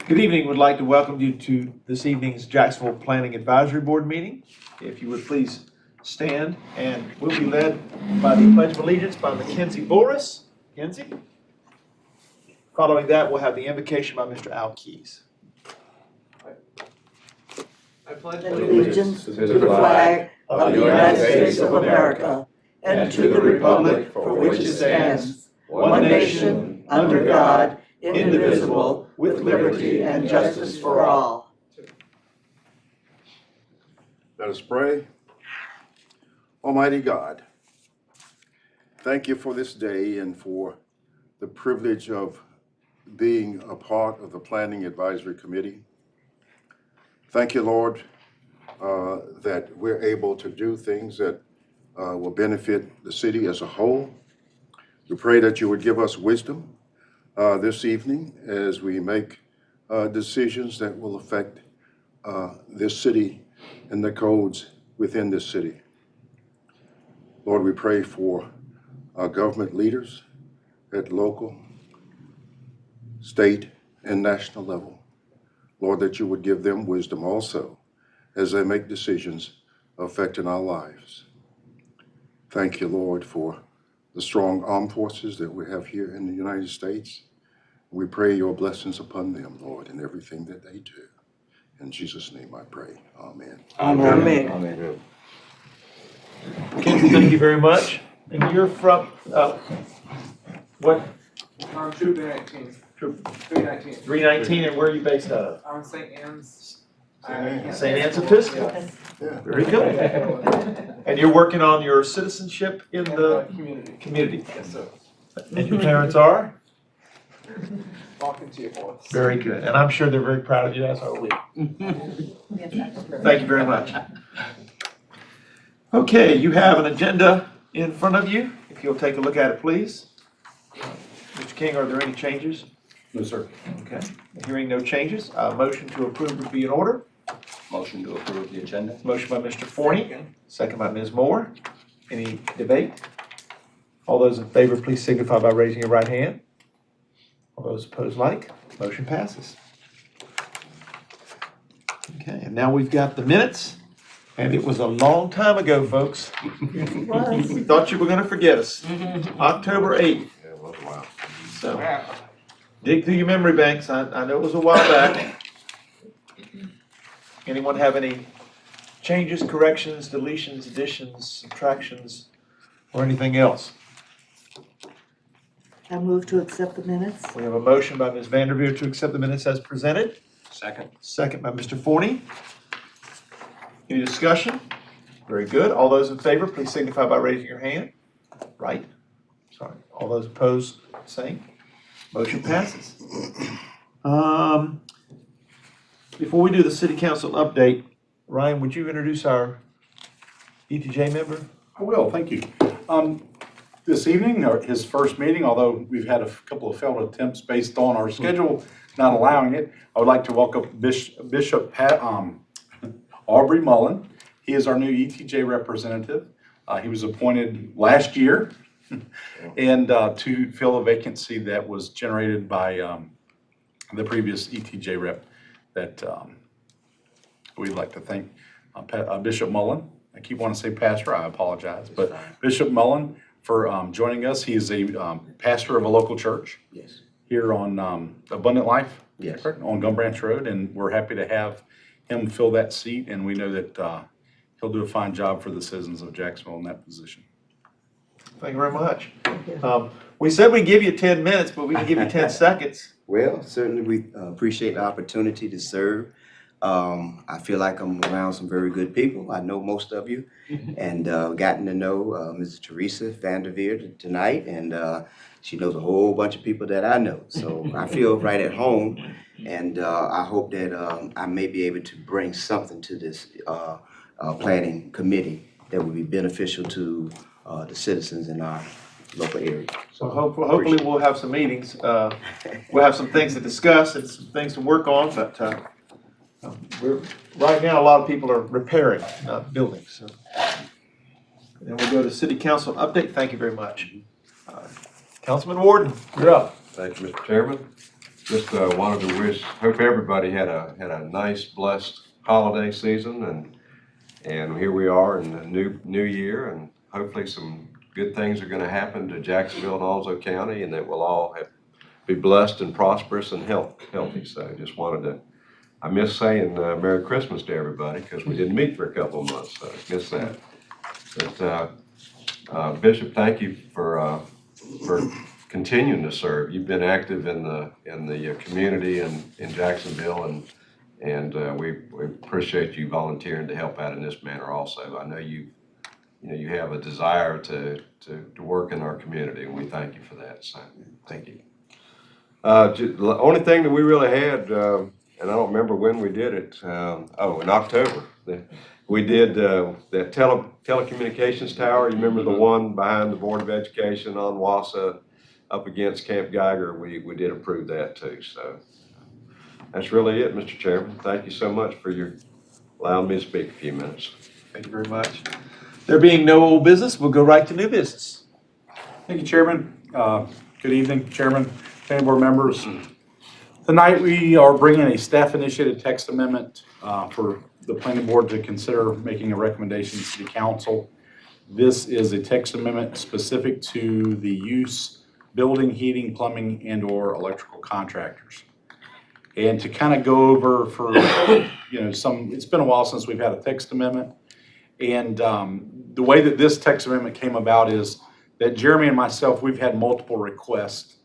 Good evening. Would like to welcome you to this evening's Jacksonville Planning Advisory Board meeting. If you would please stand, and we'll be led by the Pledge of Allegiance by Mackenzie Boris. Mackenzie. Following that, we'll have the invocation by Mr. Al Keys. I pledge allegiance to the flag of the United States of America and to the republic for which it stands, one nation, under God, indivisible, with liberty and justice for all. Let us pray. Almighty God, thank you for this day and for the privilege of being a part of the Planning Advisory Committee. Thank you, Lord, that we're able to do things that will benefit the city as a whole. We pray that you would give us wisdom this evening as we make decisions that will affect this city and the codes within this city. Lord, we pray for our government leaders at local, state, and national level. Lord, that you would give them wisdom also as they make decisions affecting our lives. Thank you, Lord, for the strong armed forces that we have here in the United States. We pray your blessings upon them, Lord, in everything that they do. In Jesus' name I pray. Amen. Amen. Amen. Mackenzie, thank you very much. And you're from, what? I'm Troop 319. Troop 319. 319, and where are you based out of? I'm St. Anne's. St. Anne's Episcopal. Yeah. Very good. And you're working on your citizenship in the community. Yes, sir. And your parents are? Walking to your voice. Very good. And I'm sure they're very proud of you, as are we. Thank you very much. Okay, you have an agenda in front of you. If you'll take a look at it, please. Mr. King, are there any changes? No, sir. Okay. Hearing no changes, motion to approve would be in order. Motion to approve the agenda. Motion by Mr. Forney, second by Ms. Moore. Any debate? All those in favor, please signify by raising your right hand. All those opposed, like. Motion passes. Okay, and now we've got the minutes, and it was a long time ago, folks. We thought you were gonna forget us. October 8th. Yeah, well, wow. So, dig through your memory banks. I know it was a while back. Anyone have any changes, corrections, deletions, additions, subtractions, or anything else? I move to accept the minutes. We have a motion by Ms. Vanderveer to accept the minutes as presented. Second. Second by Mr. Forney. Any discussion? Very good. All those in favor, please signify by raising your hand. Right. Sorry. All those opposed, same. Motion passes. Before we do the city council update, Ryan, would you introduce our ETJ member? I will, thank you. This evening, or his first meeting, although we've had a couple of failed attempts based on our schedule not allowing it, I would like to welcome Bishop Aubrey Mullen. He is our new ETJ representative. He was appointed last year and to fill a vacancy that was generated by the previous ETJ rep that we'd like to thank Bishop Mullen. I keep wanting to say pastor, I apologize, but Bishop Mullen for joining us. He is a pastor of a local church. Yes. Here on Abundant Life. Yes. On Gum Branch Road, and we're happy to have him fill that seat, and we know that he'll do a fine job for the citizens of Jacksonville in that position. Thank you very much. We said we'd give you 10 minutes, but we can give you 10 seconds. Well, certainly we appreciate the opportunity to serve. I feel like I'm around some very good people. I know most of you, and gotten to know Mrs. Teresa Vanderveer tonight, and she knows a whole bunch of people that I know. So I feel right at home, and I hope that I may be able to bring something to this planning committee that will be beneficial to the citizens in our local area. So hopefully we'll have some meetings. We'll have some things to discuss and some things to work on, but right now a lot of people are repairing, not building. So. And we'll go to city council update. Thank you very much. Councilman Warden, you're up. Thank you, Mr. Chairman. Just wanted to hope everybody had a nice, blessed holiday season, and here we are in the new year, and hopefully some good things are going to happen to Jacksonville and Alzo County, and that we'll all be blessed and prosperous and healthy. So just wanted to, I miss saying Merry Christmas to everybody because we didn't meet for a couple of months, so I miss that. But Bishop, thank you for continuing to serve. You've been active in the community in Jacksonville, and we appreciate you volunteering to help out in this manner also. I know you have a desire to work in our community, and we thank you for that. So thank you. The only thing that we really had, and I don't remember when we did it. In October. We did that telecommunications tower. You remember the one behind the Board of Education on Wausau up against Camp Geiger? We did approve that too. So that's really it, Mr. Chairman. Thank you so much for allowing me to speak a few minutes. Thank you very much. There being no old business, we'll go right to new business. Thank you, Chairman. Good evening, Chairman, planning board members. Tonight, we are bringing a staff-initiated text amendment for the planning board to consider making a recommendation to City Council. This is a text amendment specific to the use, building, heating, plumbing, and/or electrical contractors. And to kind of go over for, it's been a while since we've had a text amendment. And the way that this text amendment came about is that Jeremy and myself, we've had multiple requests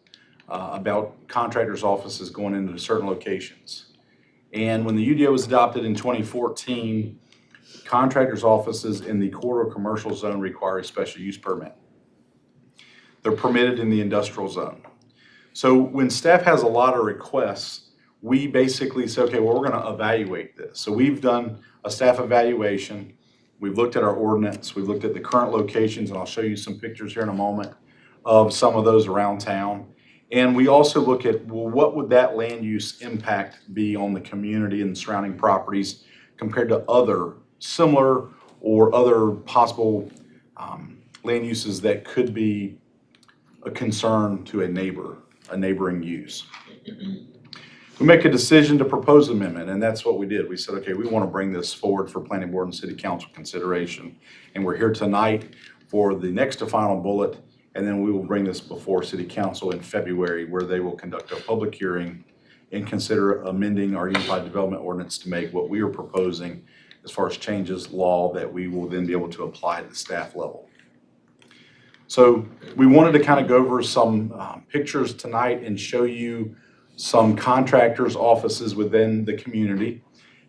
about contractors' offices going into certain locations. And when the UDO was adopted in 2014, contractors' offices in the corridor commercial zone require a special use permit. They're permitted in the industrial zone. So when staff has a lot of requests, we basically say, okay, well, we're going to evaluate this. So we've done a staff evaluation. We've looked at our ordinance. We've looked at the current locations, and I'll show you some pictures here in a moment of some of those around town. And we also look at, well, what would that land use impact be on the community and the surrounding properties compared to other similar or other possible land uses that could be a concern to a neighboring use. We make a decision to propose amendment, and that's what we did. We said, okay, we want to bring this forward for planning board and city council consideration. And we're here tonight for the next to final bullet, and then we will bring this before city council in February, where they will conduct a public hearing and consider amending our unified development ordinance to make what we are proposing as far as changes law that we will then be able to apply at the staff level. So we wanted to kind of go over some pictures tonight and show you some contractors' offices within the community.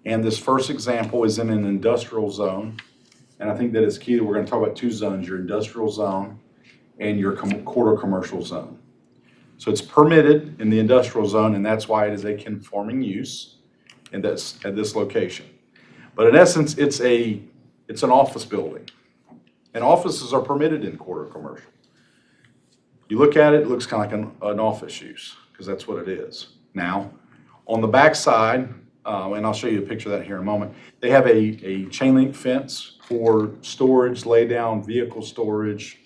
And this first example is in an industrial zone. And I think that it's key that we're going to talk about two zones, your industrial zone and your corridor commercial zone. So it's permitted in the industrial zone, and that's why it is a conforming use at this location. But in essence, it's an office building. And offices are permitted in corridor commercial. You look at it, it looks kind of like an office use, because that's what it is. Now, on the back side, and I'll show you a picture of that here in a moment, they have a chain link fence for storage, lay down, vehicle storage.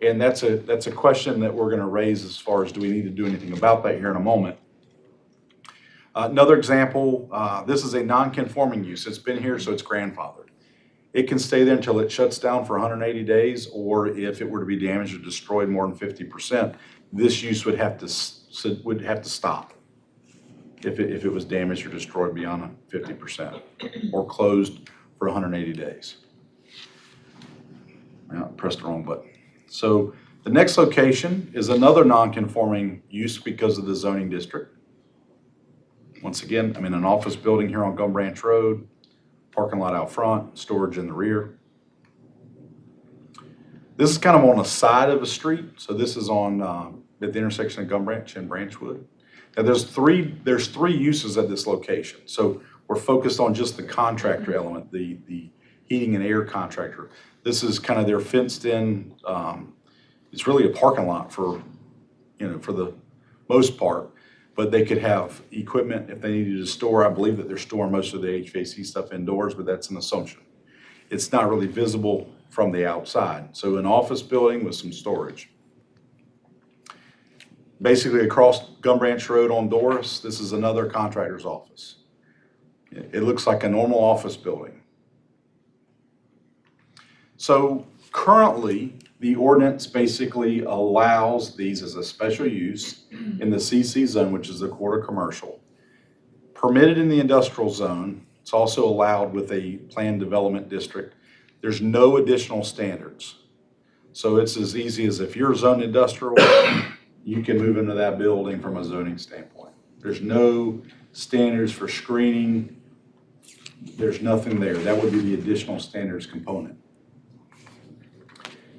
And that's a question that we're going to raise as far as do we need to do anything about that here in a moment. Another example, this is a non-conforming use. It's been here, so it's grandfathered. It can stay there until it shuts down for 180 days, or if it were to be damaged or destroyed more than 50%, this use would have to stop if it was damaged or destroyed beyond 50% or closed for 180 days. I pressed the wrong button. So the next location is another non-conforming use because of the zoning district. Once again, I'm in an office building here on Gum Branch Road, parking lot out front, storage in the rear. This is kind of on the side of a street. So this is on at the intersection of Gum Branch and Branchwood. Now there's three uses at this location. So we're focused on just the contractor element, the heating and air contractor. This is kind of their fenced in, it's really a parking lot for the most part, but they could have equipment if they needed to store. I believe that they're storing most of the HVAC stuff indoors, but that's an assumption. It's not really visible from the outside. So an office building with some storage. Basically across Gum Branch Road on Doris, this is another contractor's office. It looks like a normal office building. So currently, the ordinance basically allows these as a special use in the CC zone, which is the quarter commercial. Permitted in the industrial zone, it's also allowed with a planned development district. There's no additional standards. So it's as easy as if you're zoned industrial, you can move into that building from a zoning standpoint. There's no standards for screening. There's nothing there. That would be the additional standards component.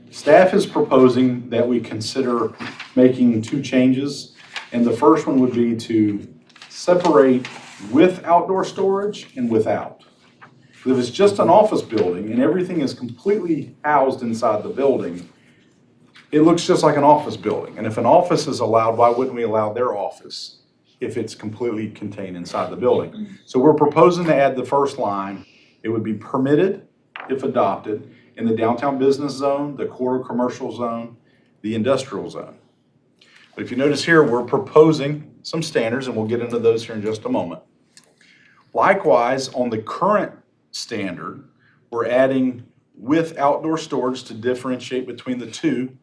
Staff is proposing that we consider making two changes. And the first one would be to separate with outdoor storage and without. If it's just an office building and everything is completely housed inside the building, it looks just like an office building. And if an office is allowed, why wouldn't we allow their office if it's completely contained inside the building? So we're proposing to add the first line. It would be permitted, if adopted, in the downtown business zone, the quarter commercial zone, the industrial zone. But if you notice here, we're proposing some standards, and we'll get into those here in just a moment. Likewise, on the current standard, we're adding with outdoor storage to differentiate between the two.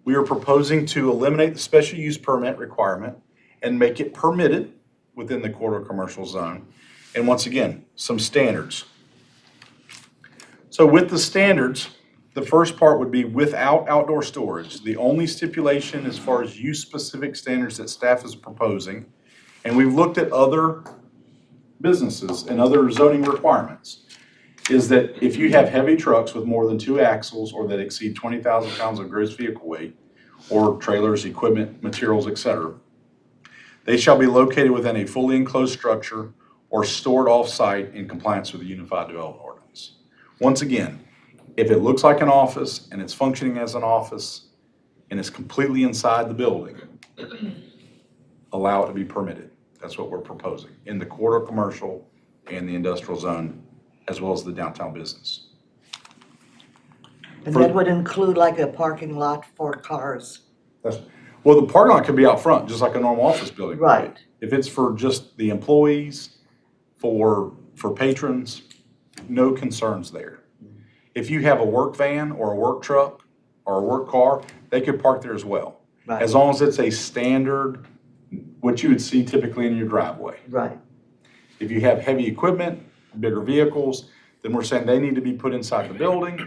We are proposing to eliminate the special use permit requirement and make it permitted within the quarter commercial zone. And once again, some standards. So with the standards, the first part would be without outdoor storage. The only stipulation as far as use-specific standards that staff is proposing, and we've looked at other businesses and other zoning requirements, is that if you have heavy trucks with more than 2 axles or that exceed 20,000 pounds of gross vehicle weight, or trailers, equipment, materials, etc., they shall be located within a fully enclosed structure or stored off-site in compliance with the Unified Development Ordinance. Once again, if it looks like an office and it's functioning as an office and it's completely inside the building, allow it to be permitted. That's what we're proposing in the quarter commercial and the industrial zone, as well as the downtown business. And that would include like a parking lot for cars. Well, the parking lot could be out front, just like a normal office building. Right. If it's for just the employees, for patrons, no concerns there. If you have a work van or a work truck or a work car, they could park there as well. Right. As long as it's a standard, what you would see typically in your driveway. Right. If you have heavy equipment, bigger vehicles, then we're saying they need to be put inside the building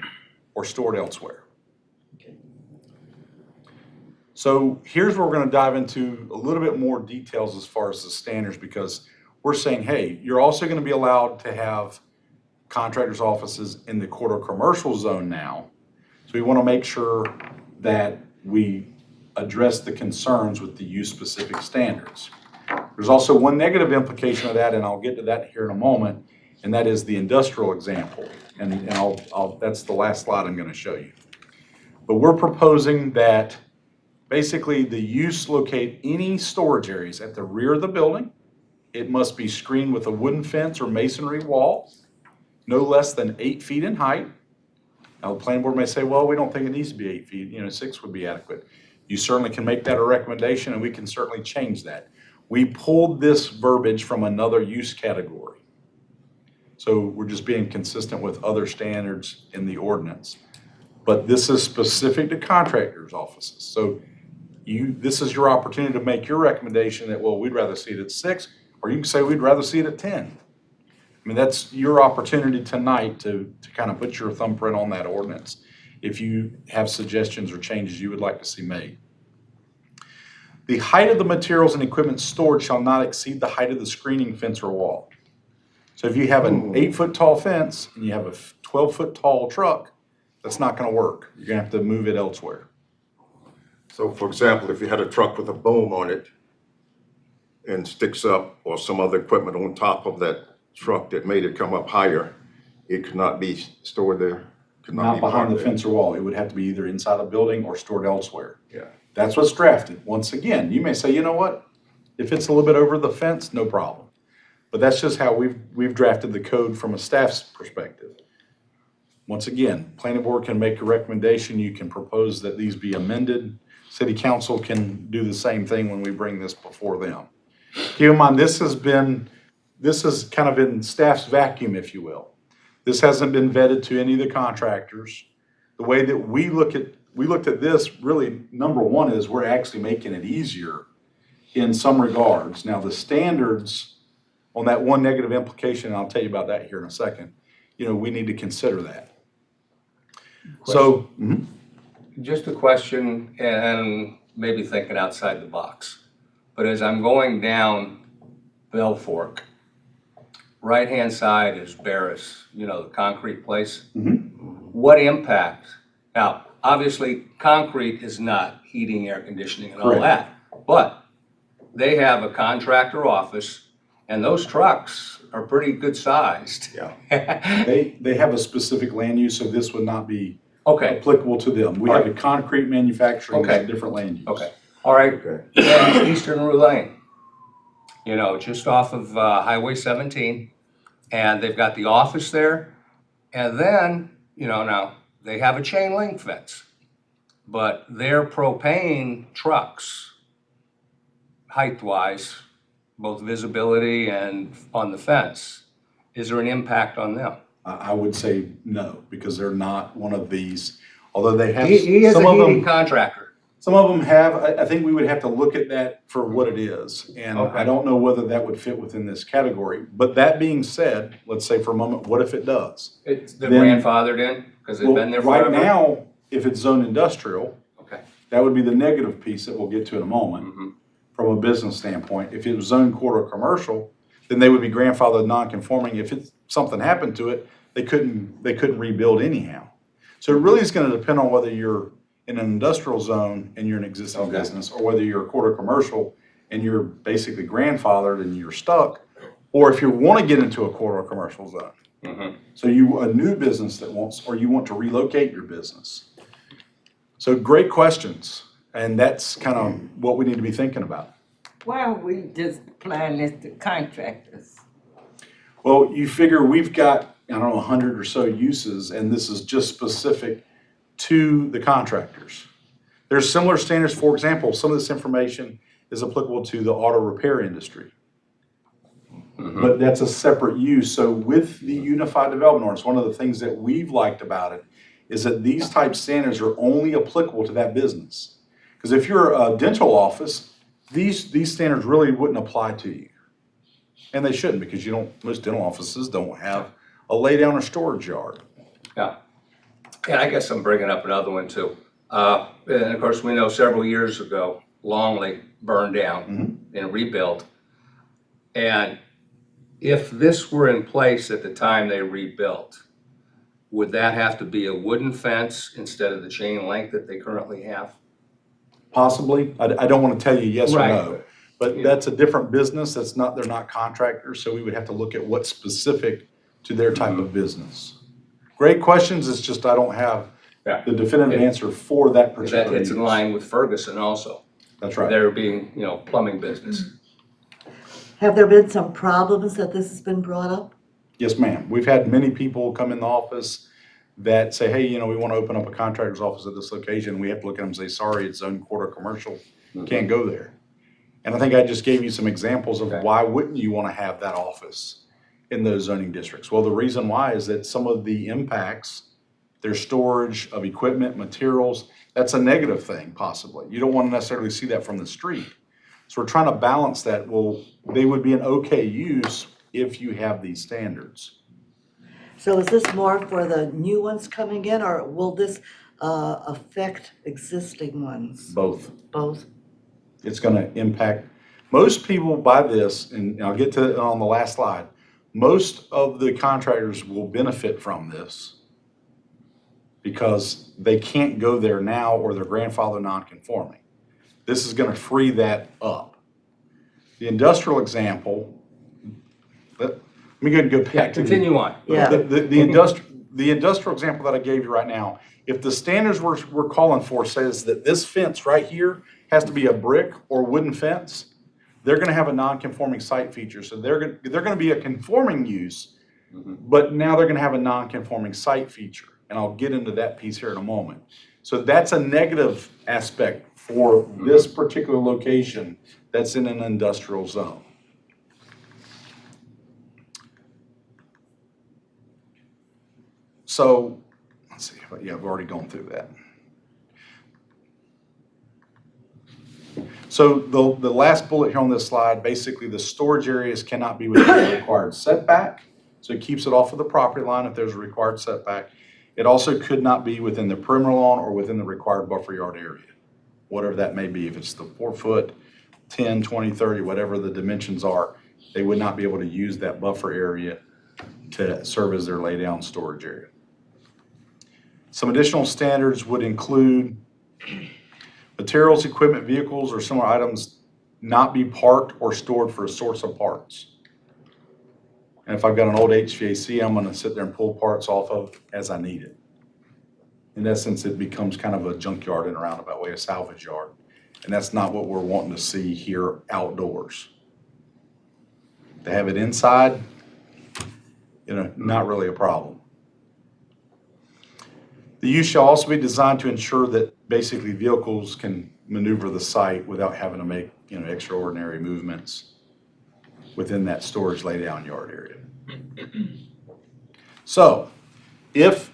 or stored elsewhere. Okay. So here's where we're going to dive into a little bit more details as far as the standards, because we're saying, hey, you're also going to be allowed to have contractors' offices in the quarter commercial zone now. So we want to make sure that we address the concerns with the use-specific standards. There's also one negative implication of that, and I'll get to that here in a moment, and that is the industrial example. And that's the last slide I'm going to show you. But we're proposing that basically the use locate any storage areas at the rear of the building. It must be screened with a wooden fence or masonry wall, no less than 8 feet in height. Now, the planning board may say, well, we don't think it needs to be 8 feet, 6 would be adequate. You certainly can make that a recommendation, and we can certainly change that. We pulled this verbiage from another use category. So we're just being consistent with other standards in the ordinance. But this is specific to contractors' offices. So this is your opportunity to make your recommendation that, well, we'd rather see it at 6, or you can say we'd rather see it at 10. I mean, that's your opportunity tonight to kind of put your thumbprint on that ordinance if you have suggestions or changes you would like to see made. The height of the materials and equipment stored shall not exceed the height of the screening fence or wall. So if you have an 8-foot tall fence and you have a 12-foot tall truck, that's not going to work. You're going to have to move it elsewhere. So for example, if you had a truck with a boom on it and sticks up, or some other equipment on top of that truck that made it come up higher, it could not be stored there? Could Not be behind the parked fence or wall. It would have to be either inside a building or stored elsewhere. there? Yeah. That's what's drafted. Once again, you may say, you know what? If it's a little bit over the fence, no problem. But that's just how we've drafted the code from a staff's perspective. Once again, planning board can make a recommendation. You can propose that these be amended city council can do the same thing when we bring this before them. Keep in mind, this is kind of in staff's vacuum, if you will. This hasn't been vetted to any of the contractors. The way that we looked at this, really, number one is we're actually making it easier in some regards. Now, the standards on that one negative implication, and I'll tell you about that here in a second, we need to consider that. So, Just a question, and maybe thinking outside the box. But as I'm going down Bell Fork, right-hand side is Barris, the concrete place. What impact? Now, obviously, concrete is not heating, air conditioning, and all Correct. that. But they have a contractor office, and those trucks are pretty good sized. Yeah. They have a specific land use, so this would not be Okay, applicable to them. We have a concrete manufacturing, that's a Okay. different land use. okay. All right. And Eastern Roulane, just off of Highway 17. And they've got the office there. And then, now they have a chain link fence. But their propane trucks, height-wise, both visibility and on the fence, is there an impact on them? I would say no, because they're not one of these, although they have, He is a some of heating them, contractor. some of them have, I think we would have to look at that for what it is. And Okay. I don't know whether that would fit within this category. But that being said, let's say for a moment, what if it does? They're Then- grandfathered in because they've Well, been there forever? right now, if it's zoned industrial, Okay. that would be the negative piece that we'll get to in a moment. Mhm. From a business standpoint. If it was zoned quarter commercial, then they would be grandfathered non-conforming. If something happened to it, they couldn't rebuild anyhow. So it really is gonna depend on whether you're in an industrial zone and you're an existing Okay. business, or whether you're a quarter commercial and you're basically grandfathered and you're stuck, or if you wanna get into a quarter commercial zone. Mhm. So a new business or you want to relocate your business. So great questions, and that's kind of what we need to be thinking about. Why are we just applying this to contractors? Well, you figure we've got, 100 or so uses, and this is just specific to the contractors. There's similar standards. For example, some of this information is applicable to the auto repair industry. But that's a separate use. So with the Unified Development Ordinance, one of the things that we've liked about it is that these type standards are only applicable to that business. Because if you're a dental office, these standards really wouldn't apply to you. And they shouldn't, because most dental offices don't have a lay down or storage yard. Yeah. And I guess I'm bringing up another one too. And of course, we know several years ago, Longley burned down and rebuilt. And if this were in place at the time they rebuilt, would that have to be a wooden fence instead of the chain link that they currently have? Possibly. I don't want to tell you yes or Right. no. But that's a different business. They're not contractors, so we would have to look at what's specific to their type of business. Great questions, it's just I don't have Yeah. the definitive answer for that particular That hits in use. line with Ferguson also. That's right. There being, plumbing business. Have there been some problems that this has been brought up? Yes, ma'am. We've had many people come in the office that say, hey, we want to open up a contractor's office at this location. We have to look at them and say, sorry, it's zone quarter commercial. Can't go there. And I think I just gave you some examples of Okay. why wouldn't you want to have that office in those zoning districts? Well, the reason why is that some of the impacts, their storage of equipment, materials, that's a negative thing possibly. You don't want to necessarily see that from the street. So we're trying to balance that. Well, they would be an okay use if you have these standards. So is this more for the new ones coming in, or will this affect existing ones? Both. Both? It's going to impact, most people buy this, and I'll get to it on the last slide. Most of the contractors will benefit from this because they can't go there now or their grandfather non-conforming. This is going to free that up. The industrial example, let me go back Yeah, to continue on. Yeah. the industrial example that I gave you right now. If the standards we're calling for says that this fence right here has to be a brick or wooden fence, they're going to have a non-conforming site feature. So they're going to be a conforming use, but now they're going to have a non-conforming site feature. And I'll get into that piece here in a moment. So that's a negative aspect for this particular location that's in an industrial zone. So, let's see, yeah, I've already gone through that. So the last bullet here on this slide, basically the storage areas cannot be within the required setback. So it keeps it off of the property line if there's a required setback. It also could not be within the perimeter lawn or within the required buffer yard area, whatever that may be. If it's the 4 foot, 10, 20, 30, whatever the dimensions are, they would not be able to use that buffer area to serve as their lay down storage area. Some additional standards would include materials, equipment, vehicles, or similar items not be parked or stored for a source of parts. And if I've got an old HVAC, I'm gonna sit there and pull parts off of as I need it. In essence, it becomes kind of a junkyard in a roundabout way, a salvage yard. And that's not what we're wanting to see here outdoors. To have it inside, not really a problem. The use shall also be designed to ensure that basically vehicles can maneuver the site without having to make, extraordinary movements within that storage laydown yard area. So, if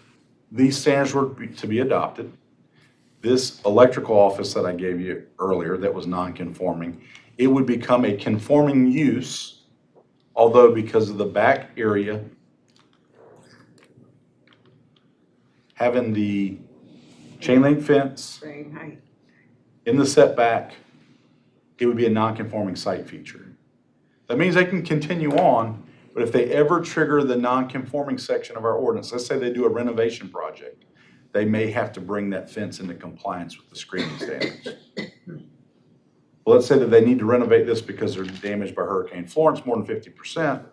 these standards were to be adopted, this electrical office that I gave you earlier that was non-conforming, it would become a conforming use, although because of the back area having the chain link fence in the setback, it would be a non-conforming site feature. That means they can continue on, but if they ever trigger the non-conforming section of our ordinance, let's say they do a renovation project, they may have to bring that fence into compliance with the screening standards. Well, let's say that they need to renovate this because they're damaged by Hurricane Florence more than 50%.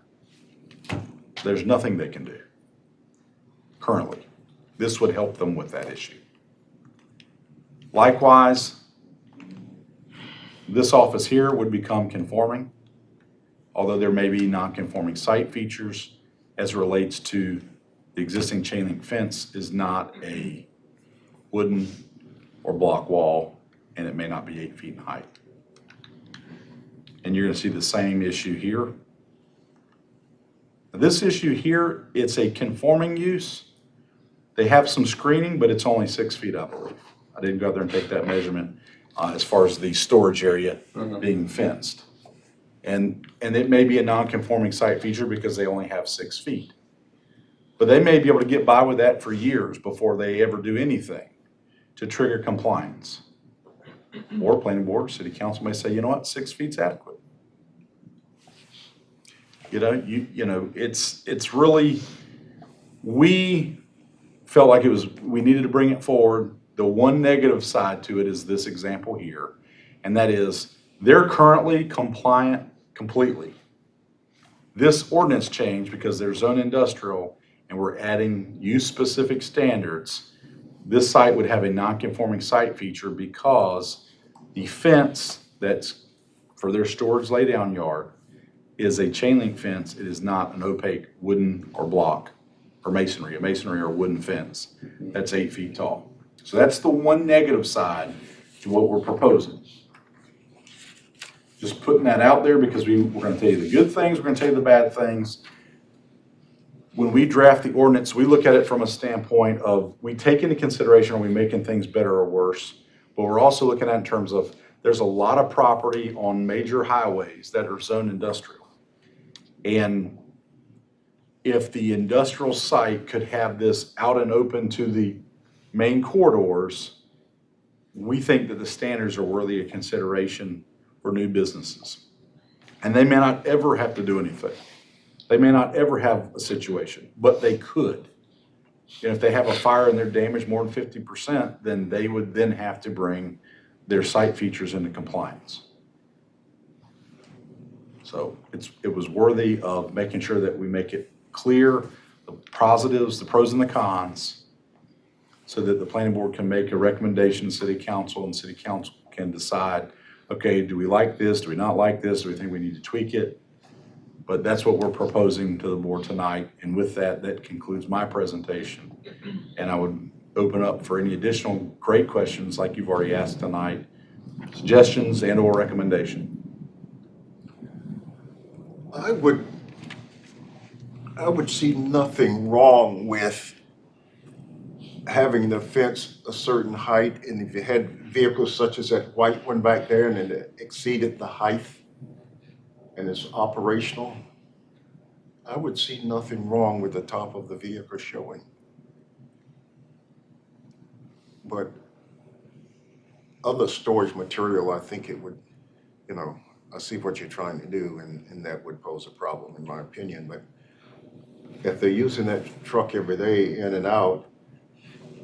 There's nothing they can do currently. This would help them with that issue. Likewise, this office here would become conforming, although there may be non-conforming site features as it relates to the existing chain link fence is not a wooden or block wall, and it may not be 8 feet in height. And you're gonna see the same issue here. This issue here, it's a conforming use. They have some screening, but it's only 6 feet, I believe. I didn't go out there and take that measurement as far as the storage area being fenced. And it may be a non-conforming site feature because they only have 6 feet. But they may be able to get by with that for years before they ever do anything to trigger compliance. Or planning board, city council may say, you know what, 6 feet's adequate. It's really, we felt like we needed to bring it forward. The one negative side to it is this example here, and that is they're currently compliant completely. This ordinance change, because they're zone industrial and we're adding use-specific standards, this site would have a non-conforming site feature because the fence that's for their storage laydown yard is a chain link fence. It is not an opaque wooden or block or masonry, or wooden fence that's 8 feet tall. So that's the one negative side to what we're proposing. Just putting that out there because we're gonna tell you the good things, we're gonna tell you the bad things. When we draft the ordinance, we look at it from a standpoint of, we take into consideration, are we making things better or worse? But we're also looking at it in terms of, there's a lot of property on major highways that are zone industrial. And if the industrial site could have this out and open to the main corridors, we think that the standards are worthy of consideration for new businesses. And they may not ever have to do anything. They may not ever have a situation, but they could. And if they have a fire and they're damaged more than 50%, then they would then have to bring their site features into compliance. So it was worthy of making sure that we make it clear, the positives, the pros and the cons, so that the planning board can make a recommendation to city council and city council can decide, okay, do we like this? Do we not like this? Do we think we need to tweak it? But that's what we're proposing to the board tonight. And with that, that concludes my presentation. And I would open up for any additional great questions like you've already asked tonight, suggestions and/or recommendation. I would see nothing wrong with having the fence a certain height, and if you had vehicles such as that white one back there and it exceeded the height and it's operational, I would see nothing wrong with the top of the vehicle showing. But other storage material, I think it would, I see what you're trying to do, and that would pose a problem in my opinion. But if they're using that truck every day in and out,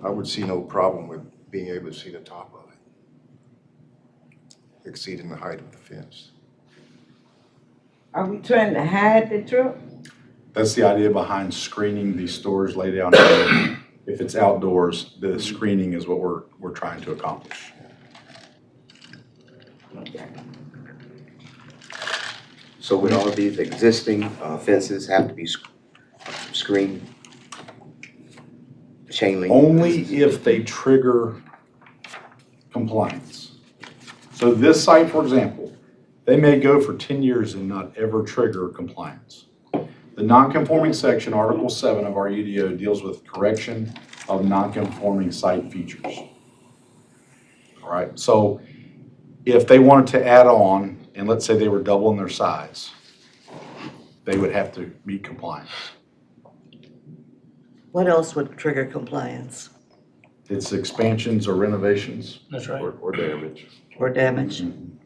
I would see no problem with being able to see the top of it, exceeding the height of the fence. Are we trying to hide the truck? That's the idea behind screening these stores lay down here. If it's outdoors, the screening is what we're trying to accomplish. So would all of these existing fences have to be screened? Chain link? Only if they trigger compliance. So this site, for example, they may go for 10 years and not ever trigger compliance. The non-conforming section, Article 7 of our UDO, deals with correction of non-conforming site features. All right, so if they wanted to add on, and let's say they were doubling their size, they would have to meet compliance. What else would trigger compliance It's expansions or renovations. That's right. Or damage. or damage? In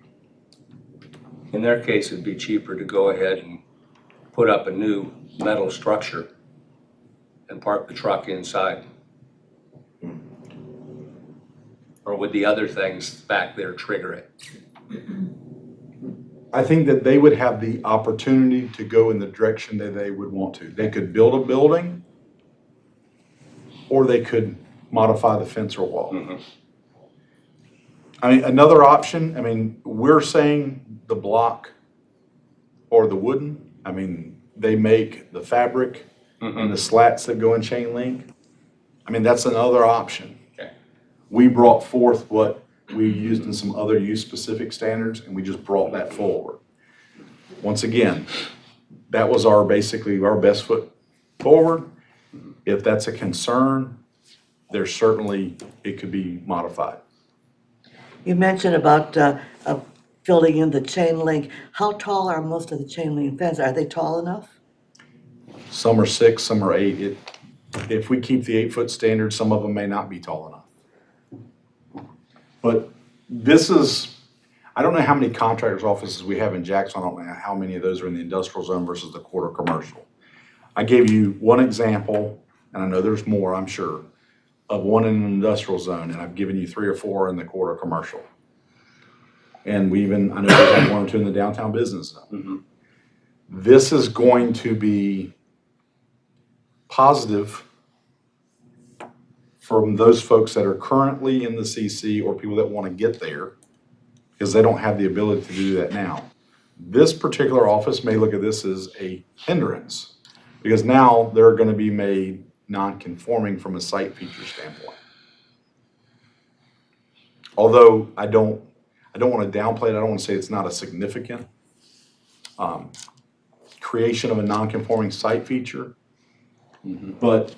their case, it'd be cheaper to go ahead and put up a new metal structure and park the truck inside. Or would the other things back there trigger it? I think that they would have the opportunity to go in the direction that they would want to. They could build a building, or they could modify the fence or wall. I mean, another option, we're saying the block or the wooden. They make the fabric and the slats that go in chain link. That's another option. Okay. We brought forth what we used in some other use-specific standards, and we just brought that forward. Once again, that was basically our best foot forward. If that's a concern, there's certainly, it could be modified. You mentioned about filling in the chain link. How tall are most of the chain link fences? Are they tall enough? Some are 6, some are 8. If we keep the 8-foot standard, some of them may not be tall enough. But I don't know how many contractors' offices we have in Jackson. I don't know how many of those are in the industrial zone versus the quarter commercial. I gave you one example, and I know there's more, I'm sure, of one in an industrial zone, and I've given you 3 or 4 in the quarter commercial. And I know we have 1 or 2 in the downtown business zone. This is going to be positive from those folks that are currently in the CC or people that want to get there, because they don't have the ability to do that now. This particular office may look at this as a hindrance, because now they're going to be made non-conforming from a site feature standpoint. Although I don't want to downplay it. I don't want to say it's not a significant creation of a non-conforming site feature, but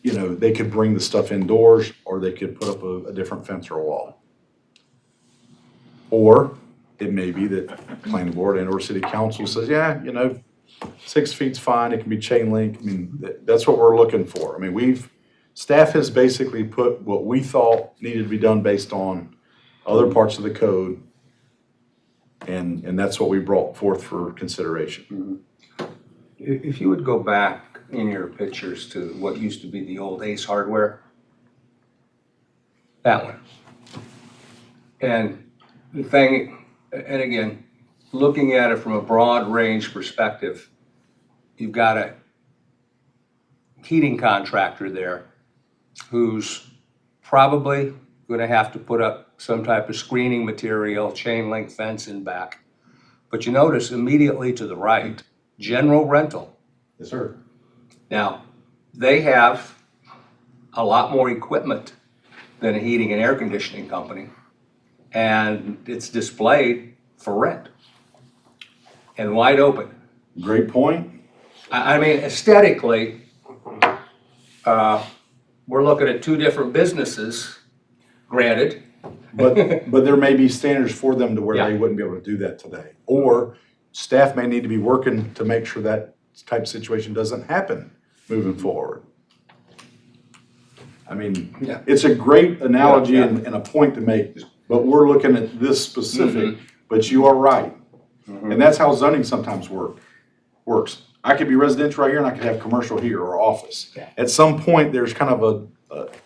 they could bring the stuff indoors, or they could put up a different fence or a wall. Or it may be that planning board and or city council says, 6 feet's fine, it can be chain link. That's what we're looking for. Staff has basically put what we thought needed to be done based on other parts of the code, and that's what we brought forth for consideration. If you would go back in your pictures to what used to be the old Ace Hardware, that one. And the thing, and again, looking at it from a broad range perspective, you've got a heating contractor there who's probably going to have to put up some type of screening material, chain link fence in back. But you notice immediately to the right, general rental. Yes, sir. Now, they have a lot more equipment than a heating and air conditioning company. And it's displayed for rent and wide open. Great point. I mean, aesthetically, we're looking at two different businesses, granted. But there may be standards for them to where Yeah. they wouldn't be able to do that today. Or staff may need to be working to make sure that type of situation doesn't happen moving forward. I mean, Yeah. it's a great analogy Yeah. and a point to make, but we're looking at this specific, Mm-hmm. but you are right. And that's how zoning sometimes works. I could be residential right here and I could have commercial here or office. Yeah. At some point, there's kind of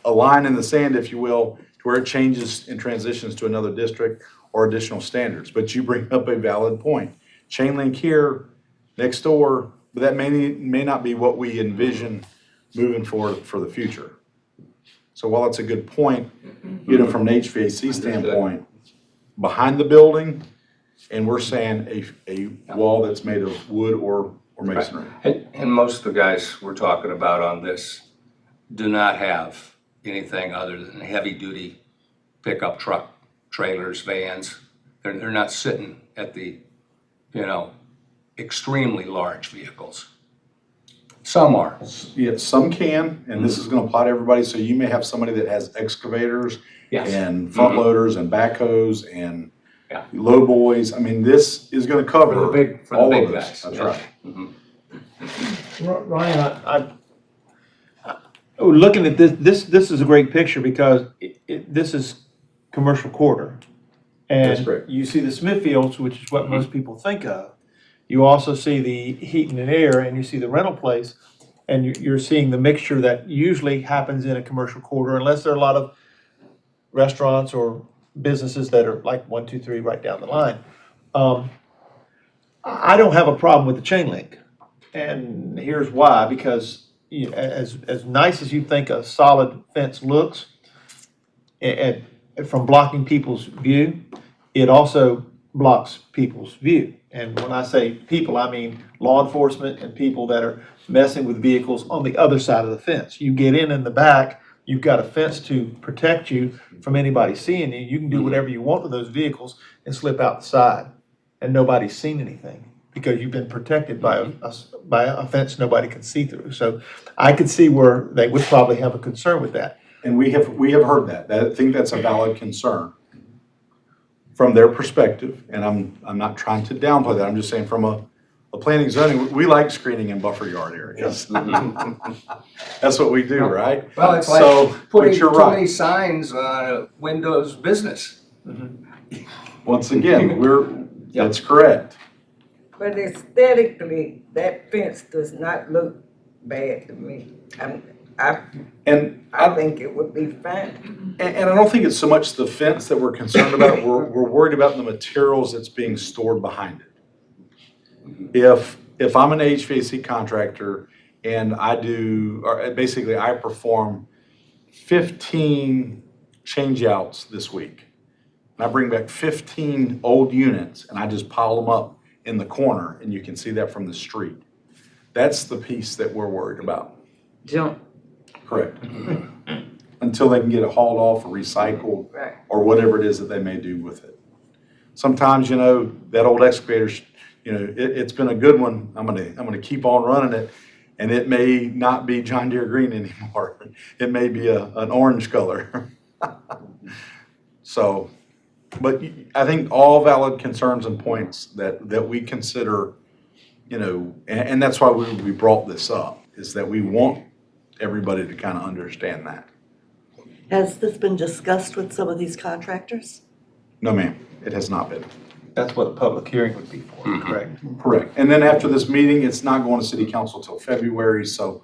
a line in the sand, if you will, to where it changes and transitions to another district or additional standards. But you bring up a valid point. Chain link here, next door, but that may not be what we envision moving forward for the future. So while it's a good point, from an HVAC standpoint, behind the building, and we're saying a wall that's made of wood or masonry. And most of the guys we're talking about on this do not have anything other than heavy-duty pickup truck, trailers, vans. They're not sitting at the, extremely large vehicles. Some are. Yeah, some can, and this is gonna apply to everybody, so you may have somebody that has excavators Yes. and front loaders and backhoes and Yeah. low boys. I mean, this is gonna cover For the big all of guys. this. That's Yeah. right. Ryan, looking at this is a great picture because this is commercial quarter. That's And correct. you see the Smithfields, which is what most people think of. You also see the heating and air, and you see the rental place, and you're seeing the mixture that usually happens in a commercial quarter, unless there are a lot of restaurants or businesses that are like 1, 2, 3 right down the line. I don't have a problem with the chain link, and here's why. Because as nice as you think a solid fence looks, and from blocking people's view, it also blocks people's view. And when I say people, I mean law enforcement and people that are messing with vehicles on the other side of the fence. You get in the back, you've got a fence to protect you from anybody seeing you. You can do whatever you want with those vehicles and slip out the side, and nobody's seen anything because you've been protected by a fence nobody can see through. So I could see where they would probably have a concern with that. And we have heard that. I think that's a valid concern from their perspective, and I'm not trying to downplay that. I'm just saying from a planning zoning, we like screening in buffer yard areas. That's what we do, right? Well, it's So, like putting but you're too right. many signs on a Windows business. Once again, Yep. that's correct. But aesthetically, that fence does not look bad to me. And I think it would be fine. And I don't think it's so much the fence that we're concerned about, we're worried about the materials that's being stored behind it. If I'm an HVAC contractor and I perform 15 changeouts this week, and I bring back 15 old units and I just pile them up in the corner, and you can see that from the street. That's the piece that we're worried about. Jump. Correct. Until they can get it hauled off or recycled Right. or whatever it is that they may do with it. Sometimes, that old excavator, it's been a good one. I'm gonna keep on running it, and it may not be John Deere green anymore. It may be an orange color. So, but I think all valid concerns and points that we consider, and that's why we brought this up, is that we want everybody to kind of understand that. Has this been discussed with some of these contractors? No, ma'am, it has not been. That's what a public hearing would be for, correct? Correct. And then after this meeting, it's not going to city council till February, so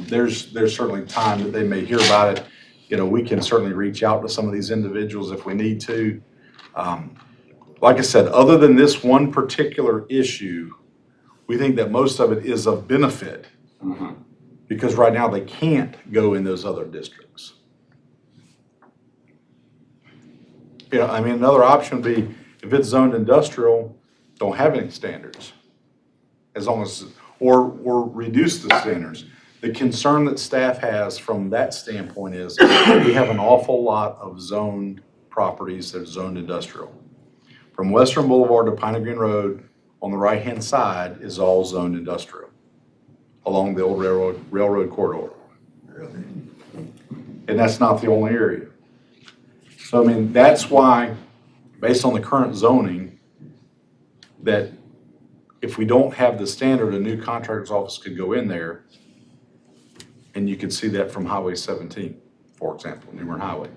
there's certainly time that they may hear about it. We can certainly reach out to some of these individuals if we need to. Like I said, other than this one particular issue, we think that most of it is of benefit. Because right now they can't go in those other districts. Another option would be if it's zoned industrial, don't have any standards. As long as, or reduce the standards. The concern that staff has from that standpoint is we have an awful lot of zoned properties that are zoned industrial. From Western Boulevard to Piney Green Road, on the right-hand side is all zoned industrial along the old railroad corridor. And that's not the only area. So, I mean, that's why, based on the current zoning, that if we don't have the standard, a new contractor's office could go in there, and you could see that from Highway 17, for example, Newbern Highway.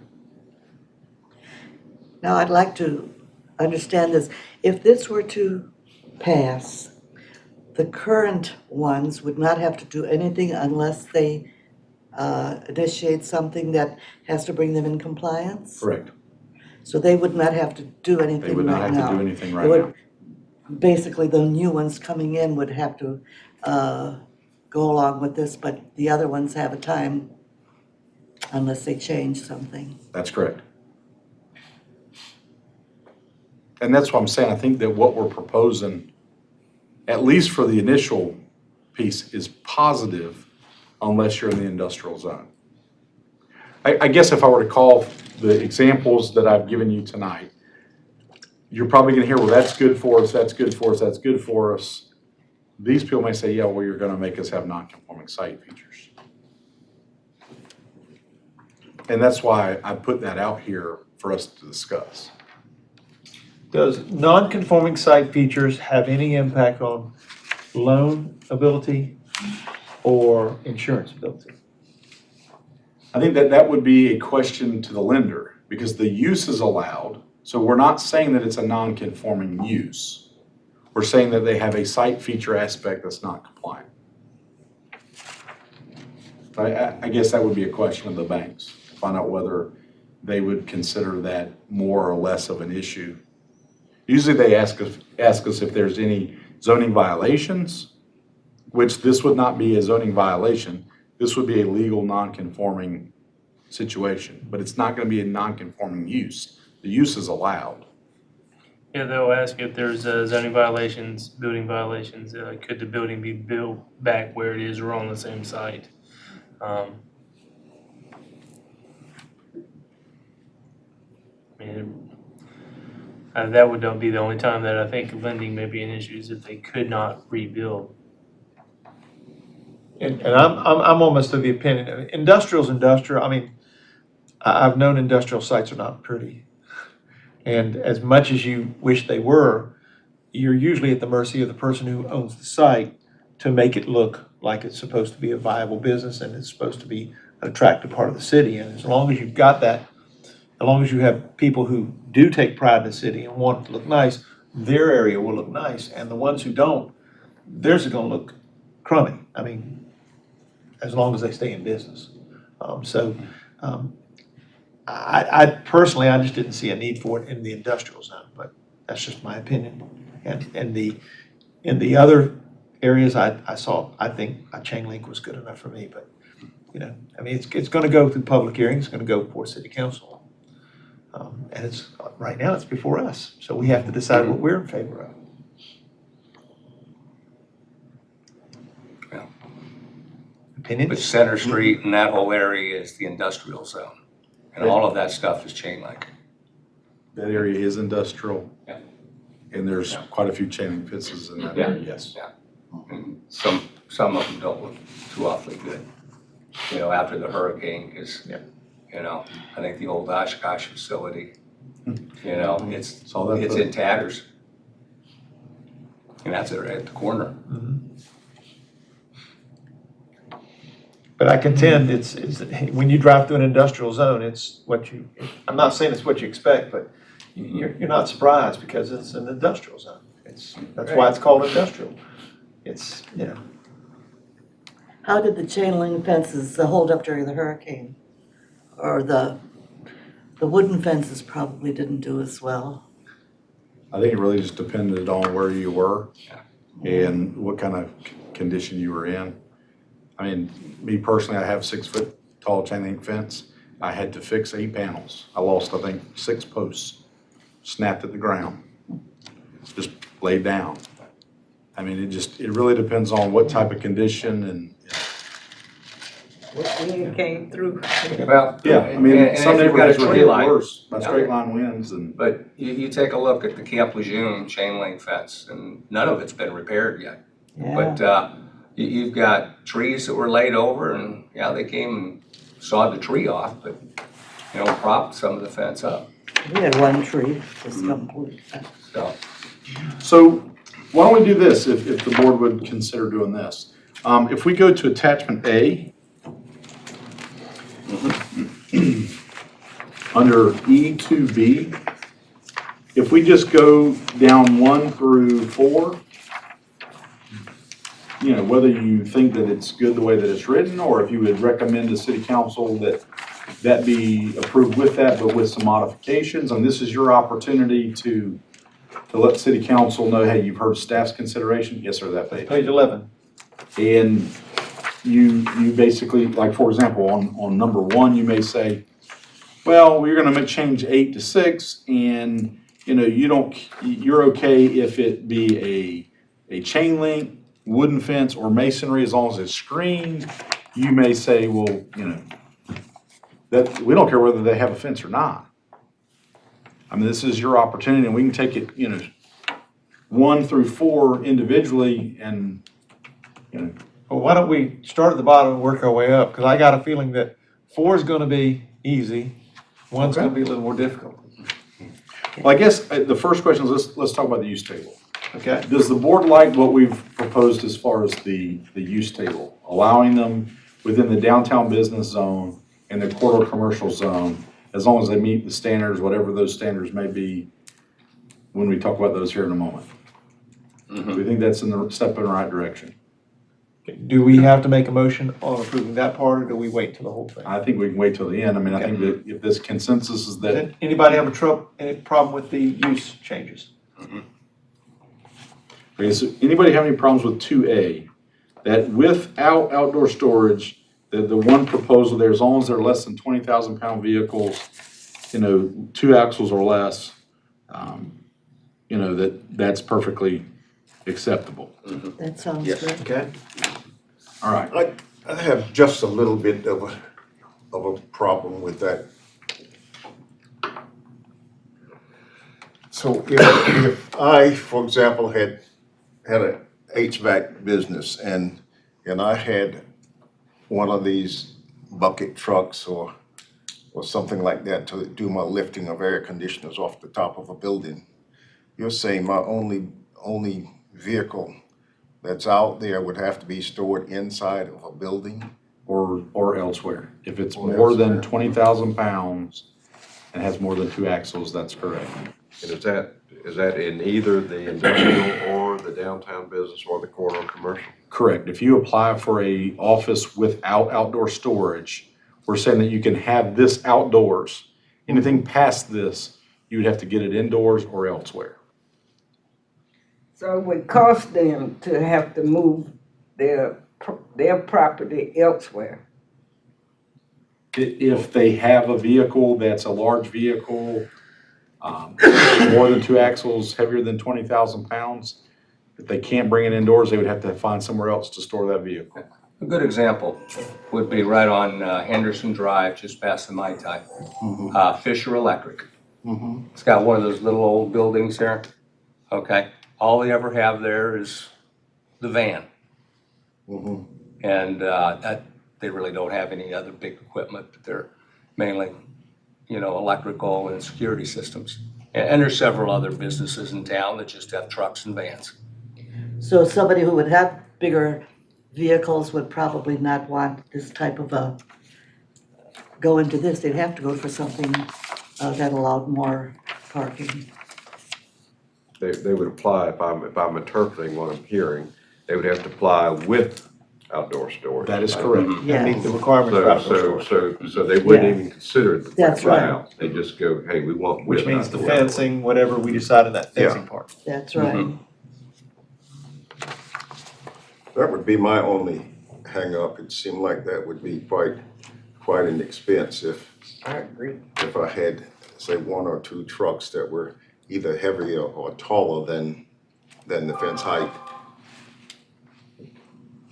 Now, I'd like to understand this. If this were to pass, the current ones would not have to do anything unless they initiate something that has to bring them in compliance? Correct. So they would not have to do anything They would not right have to now? do anything It right would- now. Basically, the new ones coming in would have to go along with this, but the other ones have a time unless they change something. That's correct. And that's what I'm saying, I think that what we're proposing, at least for the initial piece, is positive unless you're in the industrial zone. I guess if I were to call the examples that I've given you tonight, you're probably gonna hear, well, that's good for us, that's good for us, that's good for us. These people may say, yeah, well, you're gonna make us have non-conforming site features. And that's why I put that out here for us to discuss. Does non-conforming site features have any impact on loan ability or insurance ability? I think that would be a question to the lender, because the use is allowed. So we're not saying that it's a non-conforming use. We're saying that they have a site feature aspect that's not compliant. I guess that would be a question of the banks, find out whether they would consider that more or less of an issue. Usually they ask us if there's any zoning violations, which this would not be a zoning violation. This would be a legal non-conforming situation, but it's not gonna be a non-conforming use. The use is allowed. Yeah, they'll ask if there's zoning violations, building violations, could the building be built back where it is or on the same site? I mean, that would not be the only time that I think lending may be an issue, is if they could not rebuild. And I'm almost of the opinion, industrial's industrial. I mean, I've known industrial sites are not pretty. And as much as you wish they were, you're usually at the mercy of the person who owns the site to make it look like it's supposed to be a viable business and it's supposed to be an attractive part of the city. And as long as you've got that, as long as you have people who do take pride in the city and want it to look nice, their area will look nice. And the ones who don't, theirs are gonna look crummy. I mean, as long as they stay in business. I personally, I just didn't see a need for it in the industrial zone, but that's just my opinion. And in the other areas I think a chain link was good enough for me, but, you know, I mean, it's gonna go through public hearings, it's gonna go before city council. And it's, right now, it's before us, so we have to decide what we're in favor of. Yeah. Opinion? But Center Street and that whole area is the industrial zone. And all of that stuff is chain link. That area is industrial. Yeah. And there's Yeah. quite a few chain link fences in that Yeah. area, yes. And some of them don't look too awfully good, you know, after the hurricane, because, Yeah. you know, I think the old Oshkosh facility, you know, it's Saw that in tatters. And that's at the corner. But I contend it's when you drive through an industrial zone, it's what you, I'm not saying it's what you expect, but you're not surprised because it's an industrial zone. That's why it's called industrial. It's, you know. How did the chain link fences hold up during the hurricane? Or the wooden fences probably didn't do as well? I think it really just depended on where you were and what kind of condition you were in. I mean, me personally, I have 6-foot tall chain link fence. I had to fix 8 panels. I lost, I think, 6 posts, snapped at the ground, just laid down. I mean, it really depends on what type of condition and Wind came through. Well. Yeah, I mean, and some if you've got a neighborhoods were tree hit line, worse by Yeah. straight line winds and. But you take a look at the Camp Lejeune chain link fence, and none of it's been repaired yet. Yeah, But you've got trees that were laid over, and yeah, they came and sawed the tree off, but propped some of the fence up. we had one tree just complete. So So why don't we do this, if the board would consider doing this? If we go to attachment A, under E2B, if we just go down 1 through 4, whether you think that it's good the way that it's written, or if you would recommend to city council that be approved with that, but with some modifications, and this is your opportunity to let city council know, hey, you've heard staff's consideration, yes, sir, that page. Page 11. And you basically, like, for example, on number 1, you may say, well, we're gonna change 8 to 6, and, you're okay if it be a chain link, wooden fence, or masonry, as long as it's screened. You may say, well, that, we don't care whether they have a fence or not. I mean, this is your opportunity, and we can take it, 1 through 4 individually, and, Well, why don't we start at the bottom and work our way up? Because I got a feeling that 4 is going to be easy. 1's going to be a little more difficult. well, I guess the first question is, let's talk about the use table. Okay? Does the board like what we've proposed as far as the use table? Allowing them within the downtown business zone and the corridor commercial zone, as long as they meet the standards, whatever those standards may be, when we talk about those here in a moment. Do we think that's a step in the right direction? Do we have to make a motion on approving that part, or do we wait till the whole thing? I think we can wait till the end. I mean, I think that if this consensus is that, Does anybody have any problem with the use changes? okay, so anybody have any problems with 2A? That without outdoor storage, the one proposal there, as long as they're less than 20,000 pound vehicles, 2 axles or less, that's perfectly acceptable. That sounds Yes. good. Okay? All right. I have just a little bit of a problem with that. So if I, for example, had a HVAC business and I had one of these bucket trucks or something like that to do my lifting of air conditioners off the top of a building, you're saying my only vehicle that's out there would have to be stored inside of a building? Or elsewhere. If it's Or more than elsewhere. 20,000 pounds and has more than 2 axles, that's correct. And is that in either the industrial or the downtown business or the corridor commercial? Correct. If you apply for a office without outdoor storage, we're saying that you can have this outdoors. Anything past this, you would have to get it indoors or elsewhere. So it would cost them to have to move their property elsewhere. If they have a vehicle that's a large vehicle, more than 2 axles, heavier than 20,000 pounds, if they can't bring it indoors, they would have to find somewhere else to store that vehicle. a good example would be right on Henderson Drive, just past the Mai Tai. Fisher Electric. It's got one of those little old buildings there. Okay, all they ever have there is the van. And that, they really don't have any other big equipment, but they're mainly, electrical and security systems. And there's several other businesses in town that just have trucks and vans. So somebody who would have bigger vehicles would probably not want this type of go into this. They'd have to go for something that allowed more parking. They would apply, if I'm interpreting what I'm hearing, they would have to apply with outdoor storage. That is correct. And meet the Yeah, requirements for outdoor storage. So they wouldn't Yeah. even consider the That's flat right. out. They just go, hey, we want Which with means the outdoor. fencing, whatever we decide in that fencing part. that's right. That would be my only hang-up. It seemed like that would be quite an expense if I had, say, 1 or 2 trucks that were either heavier or taller than the fence height.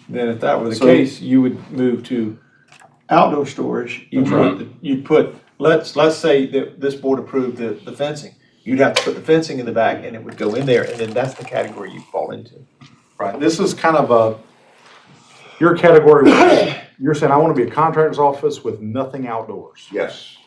Then if that were the So- case, you would move to outdoor storage, you'd put, let's say that this board approved the fencing. You'd have to put the fencing in the back and it would go in there, and then that's the category you fall into. Right, this is kind of your category, where you're saying, I want to be a contractor's office with nothing outdoors. Yes.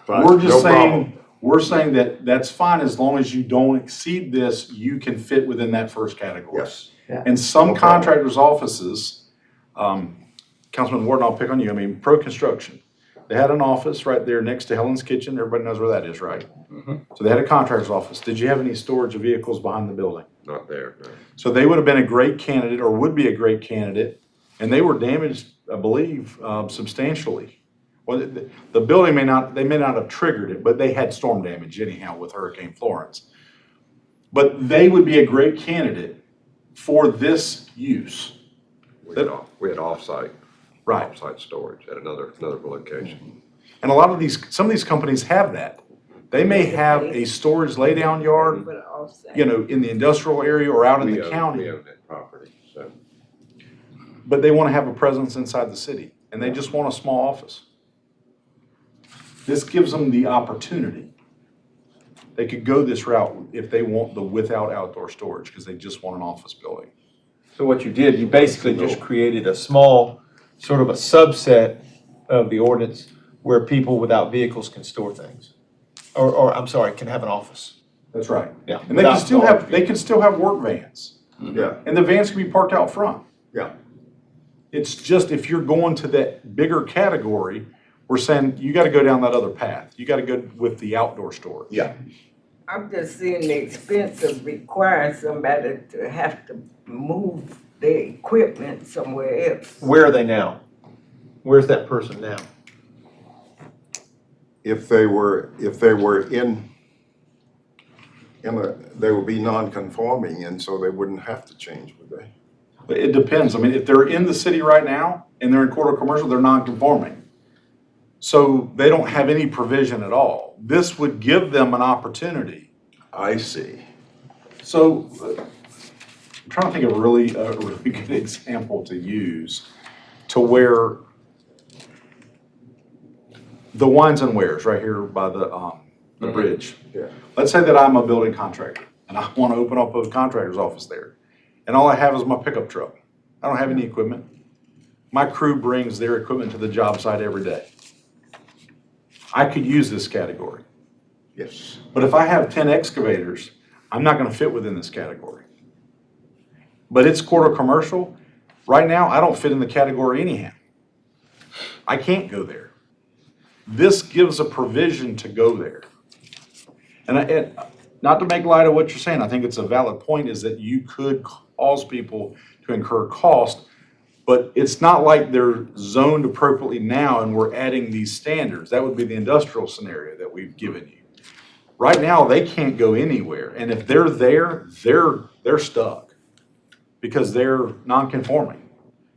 We're just No problem. saying, we're saying that that's fine as long as you don't exceed this, you can fit within that first category. Yes. And some No problem. contractors' offices, Councilman Warden, I'll pick on you, I mean, Pro Construction. They had an office right there next to Helen's Kitchen, everybody knows where that is, right? So they had a contractor's office. Did you have any storage of vehicles behind the building? Not there, no. So they would have been a great candidate, or would be a great candidate, and they were damaged, I believe, substantially. Well, the building they may not have triggered it, but they had storm damage anyhow with Hurricane Florence. But they would be a great candidate for this use. We had off-site. Right. Off-site storage at another location. And a lot of some of these companies have that. They may have a storage laydown yard, you know, in the industrial area or out in the county, We own that property, so. but they want to have a presence inside the city, and they just want a small office. This gives them the opportunity. They could go this route if they want the without outdoor storage, because they just want an office building. So what you did, you basically just created a small, sort of a subset of the ordinance where people without vehicles can store things. Or I'm sorry, can have an office. That's right. Yeah. And they can still have work vans, Yeah, and the vans can be parked out front. yeah. It's just if you're going to that bigger category, we're saying you got to go down that other path. You got to go with the outdoor storage. Yeah. I'm just seeing the expense of requiring somebody to have to move their equipment somewhere else. Where are they now? Where's that person now? If they were in they would be non-conforming, and so they wouldn't have to change, would they? But it depends. I mean, if they're in the city right now and they're in quarter commercial, they're non-conforming. So they don't have any provision at all. This would give them an opportunity. I see. So I'm trying to think of a really good example to use to where the wines and wares right here by the bridge. Yeah. Let's say that I'm a building contractor and I want to open up a contractor's office there. And all I have is my pickup truck. I don't have any equipment. My crew brings their equipment to the job site every day. I could use this category. Yes. But if I have 10 excavators, I'm not going to fit within this category. But it's quarter commercial. Right now, I don't fit in the category anyhow. I can't go there. This gives a provision to go there. And not to make light of what you're saying, I think it's a valid point, is that you could cause people to incur cost, but it's not like they're zoned appropriately now and we're adding these standards. That would be the industrial scenario that we've given you. Right now, they can't go anywhere, and if they're there, they're stuck because they're non-conforming.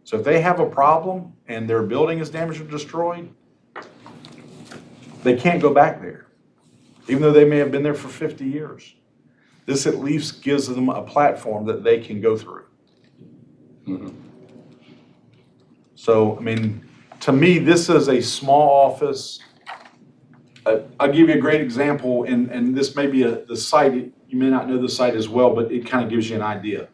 So if they have a problem and their building is damaged or destroyed, they can't go back there, even though they may have been there for 50 years. This at least gives them a platform that they can go through. So, I mean, to me, this is a small office. I'll give you a great example, and this may be the site. You may not know the site as well, but it kind of gives you an idea.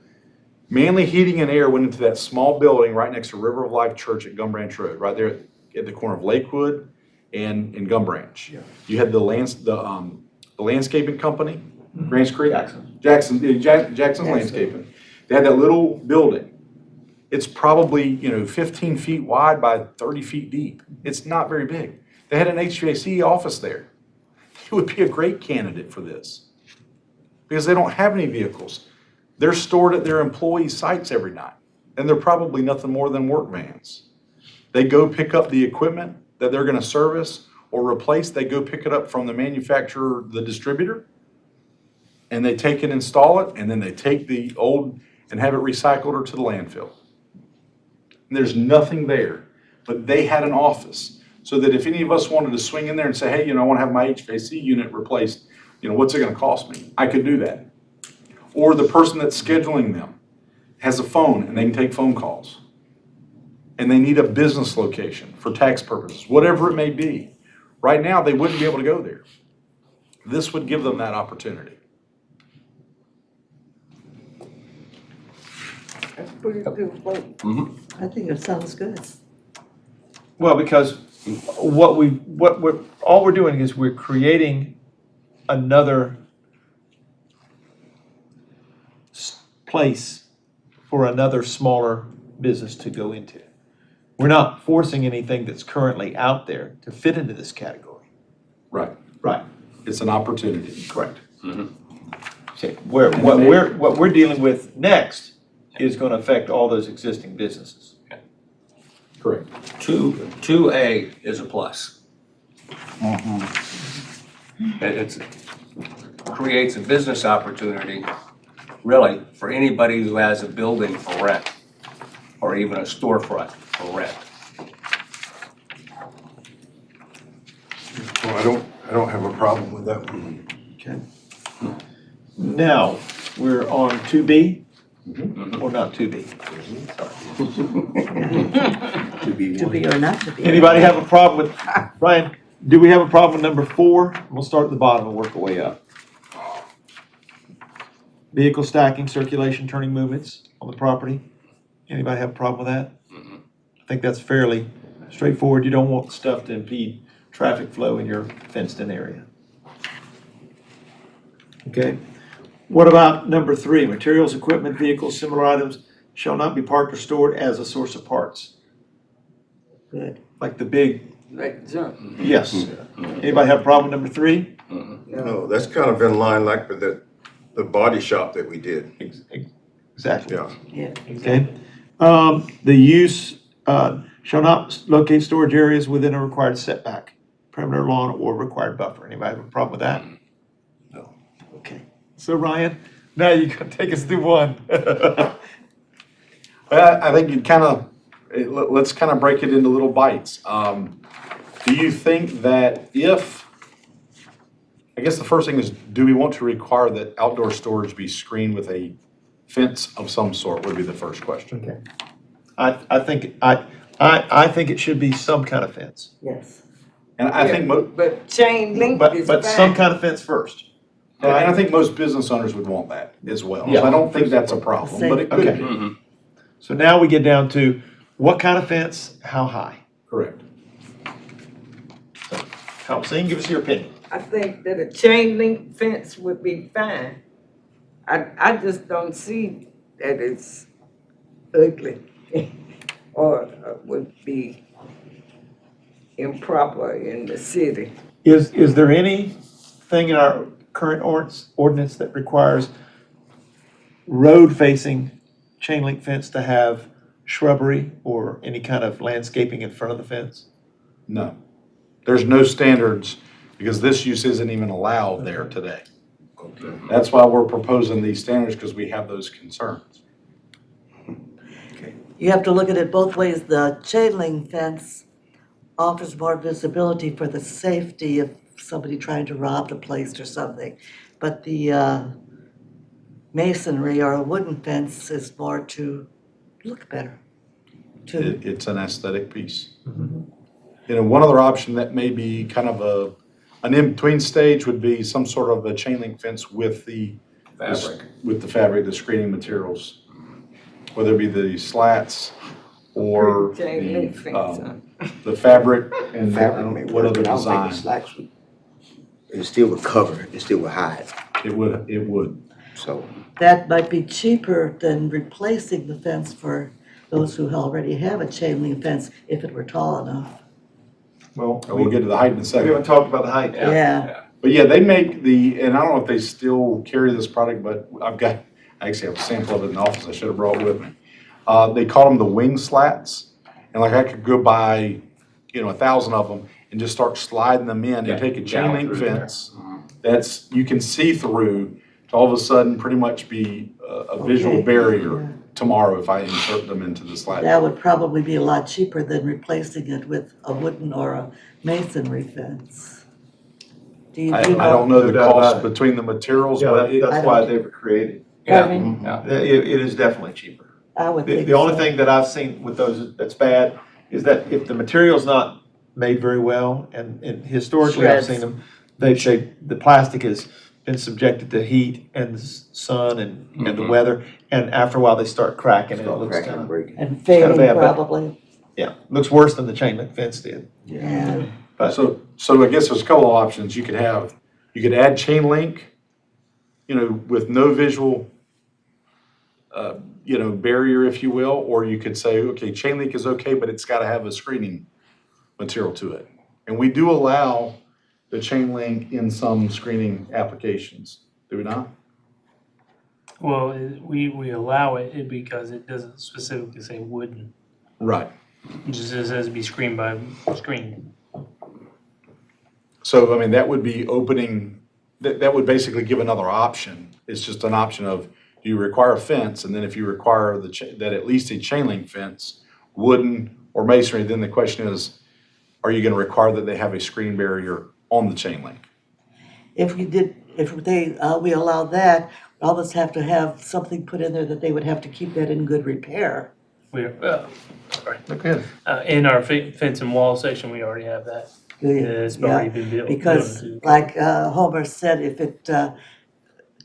Manley Heating and Air went into that small building right next to River of Life Church at Gum Branch Road, right there at the corner of Lakewood and Gum Branch. Yeah. You had the landscaping company, Grants Creek? Jackson. Jackson's Landscaping. They had that little building. It's probably, 15 feet wide by 30 feet deep. It's not very big. They had an HVAC office there. It would be a great candidate for this because they don't have any vehicles. They're stored at their employee sites every night, and they're probably nothing more than work vans. They go pick up the equipment that they're going to service or replace. They go pick it up from the manufacturer, the distributor, and they take and install it, and then they take the old and have it recycled or to the landfill. And there's nothing there, but they had an office so that if any of us wanted to swing in there and say, hey, I want to have my HVAC unit replaced, what's it going to cost me? I could do that. Or the person that's scheduling them has a phone and they can take phone calls. and they need a business location for tax purposes, whatever it may be. Right now, they wouldn't be able to go there. This would give them that opportunity. That's pretty good vote. I think it sounds good. Well, because all we're doing is we're creating another place for another smaller business to go into. We're not forcing anything that's currently out there to fit into this category. Right. Right. It's an opportunity. Correct. See, what we're dealing with next is gonna affect all those existing businesses. Correct. 2A is a plus. It creates a business opportunity, really, for anybody who has a building for rent, or even a storefront for rent. Well, I don't have a problem with that one. Okay. Now, we're on 2B, or not 2B? To be or not to be. Anybody have a problem with, Ryan, do we have a problem with number 4? We'll start at the bottom and work our way up. Vehicle stacking, circulation, turning movements on the property. Anybody have a problem with that? I think that's fairly straightforward. You don't want stuff to impede traffic flow in your fenced-in area. Okay. What about number 3? Materials, equipment, vehicles, similar items shall not be parked or stored as a source of parts. Good. Like the big, Like junk. yes. Anybody have a problem with number 3? No, that's kind of in line like with the body shop that we did. Exactly. Yeah. Yeah. Okay. The use shall not locate storage areas within a required setback, perimeter lawn, or required buffer. Anybody have a problem with that? No. Okay. So Ryan, now you can take us through one. Well, I think you let's kind of break it into little bites. Do you think that I guess the first thing is, do we want to require that outdoor storage be screened with a fence of some sort would be the first question. Okay. I think it should be some kind of fence, Yes. And I think But chain link is but some fine. kind of fence first. and I think most business owners would want that as well. Yeah. So I don't think that's a problem, but it could Okay. be. So now we get down to what kind of fence, how high? Correct. Thompson, give us your opinion. I think that a chain link fence would be fine. I just don't see that it's ugly or would be improper in the city. Is there anything in our current ordinance that requires road-facing chain link fence to have shrubbery or any kind of landscaping in front of the fence? No. There's no standards because this use isn't even allowed there today. That's why we're proposing these standards, because we have those concerns. You have to look at it both ways. The chain link fence offers more visibility for the safety of somebody trying to rob the place or something. But the masonry or a wooden fence is more to look better. It's an aesthetic piece. You know, one other option that may be kind of an in-between stage would be some sort of a chain link fence with the fabric, the screening materials, whether it be the slats or Chain link fence. the fabric and Fabric may what work, other but I don't think the design. slacks would, it still would cover, it still would hide, It would. so. That might be cheaper than replacing the fence for those who already have a chain link fence if it were tall enough. Well, We'll get to the height in a we second. haven't talked about the height. Yeah. But yeah, they make and I don't know if they still carry this product, but I actually have a sample of it in the office I should have brought with me. They call them the wing slats. And like I could go buy, 1,000 of them and just start sliding them in and take a chain link fence that's, you can see through to all of a sudden pretty much be a visual Okay. barrier tomorrow if I insert them into the slat. That would probably be a lot cheaper than replacing it with a wooden or a masonry fence. Do you I do don't know the No doubt about cost it. between the materials, Yeah, but that's I why don't- they were created. Pardon me? Yeah. It is definitely cheaper. I would think The only so. thing that I've seen with those that's bad is that if the material's not made very well, and historically I've seen Shreds. them, the plastic has been subjected to heat and the sun and the Mhm. weather, and after a while they start cracking and it Start looks cracking kind and of, breaking. And kinda fading bad, but- probably, yeah, looks worse than the chain link fence did. yeah. But- So I guess there's a couple of options. You could add chain link, with no visual, barrier, if you will, or you could say, okay, chain link is okay, but it's gotta have a screening material to it. And we do allow the chain link in some screening applications, do we not? Well, we allow it because it doesn't specifically say wooden. Right. It just says to be screened by screen. So, I mean, that would be opening, that would basically give another option. It's just an option of, do you require a fence? And then if you require that at least a chain link fence, wooden or masonry, then the question is, are you gonna require that they have a screen barrier on the chain link? If we allow that, we almost have to have something put in there that they would have to keep that in good repair. Sorry. Okay. In our fence and wall section, we already have that. Do you? It's Yeah, already been built. because like Homer said, if it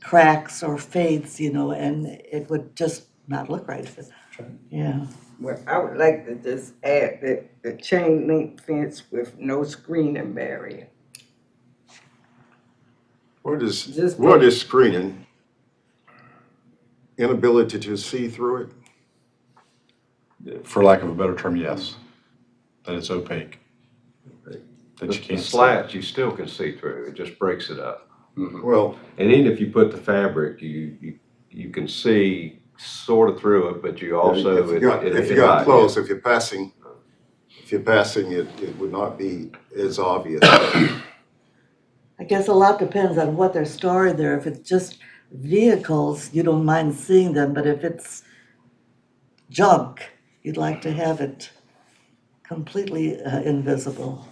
cracks or fades, and it would just not look right. Yeah, Well, I would like to just add that the chain link fence with no screening barrier. What is, Just- what is screening? Inability to see through it? For lack of a better term, yes. That it's opaque. That The you can't see. slats, you still can see through, it just breaks it up. Well, And even if you put the fabric, you can see sort of through it, but you also. if you got close, if you're passing, it would not be as obvious. I guess a lot depends on what they're storing there. If it's just vehicles, you don't mind seeing them, but if it's junk, you'd like to have it completely invisible.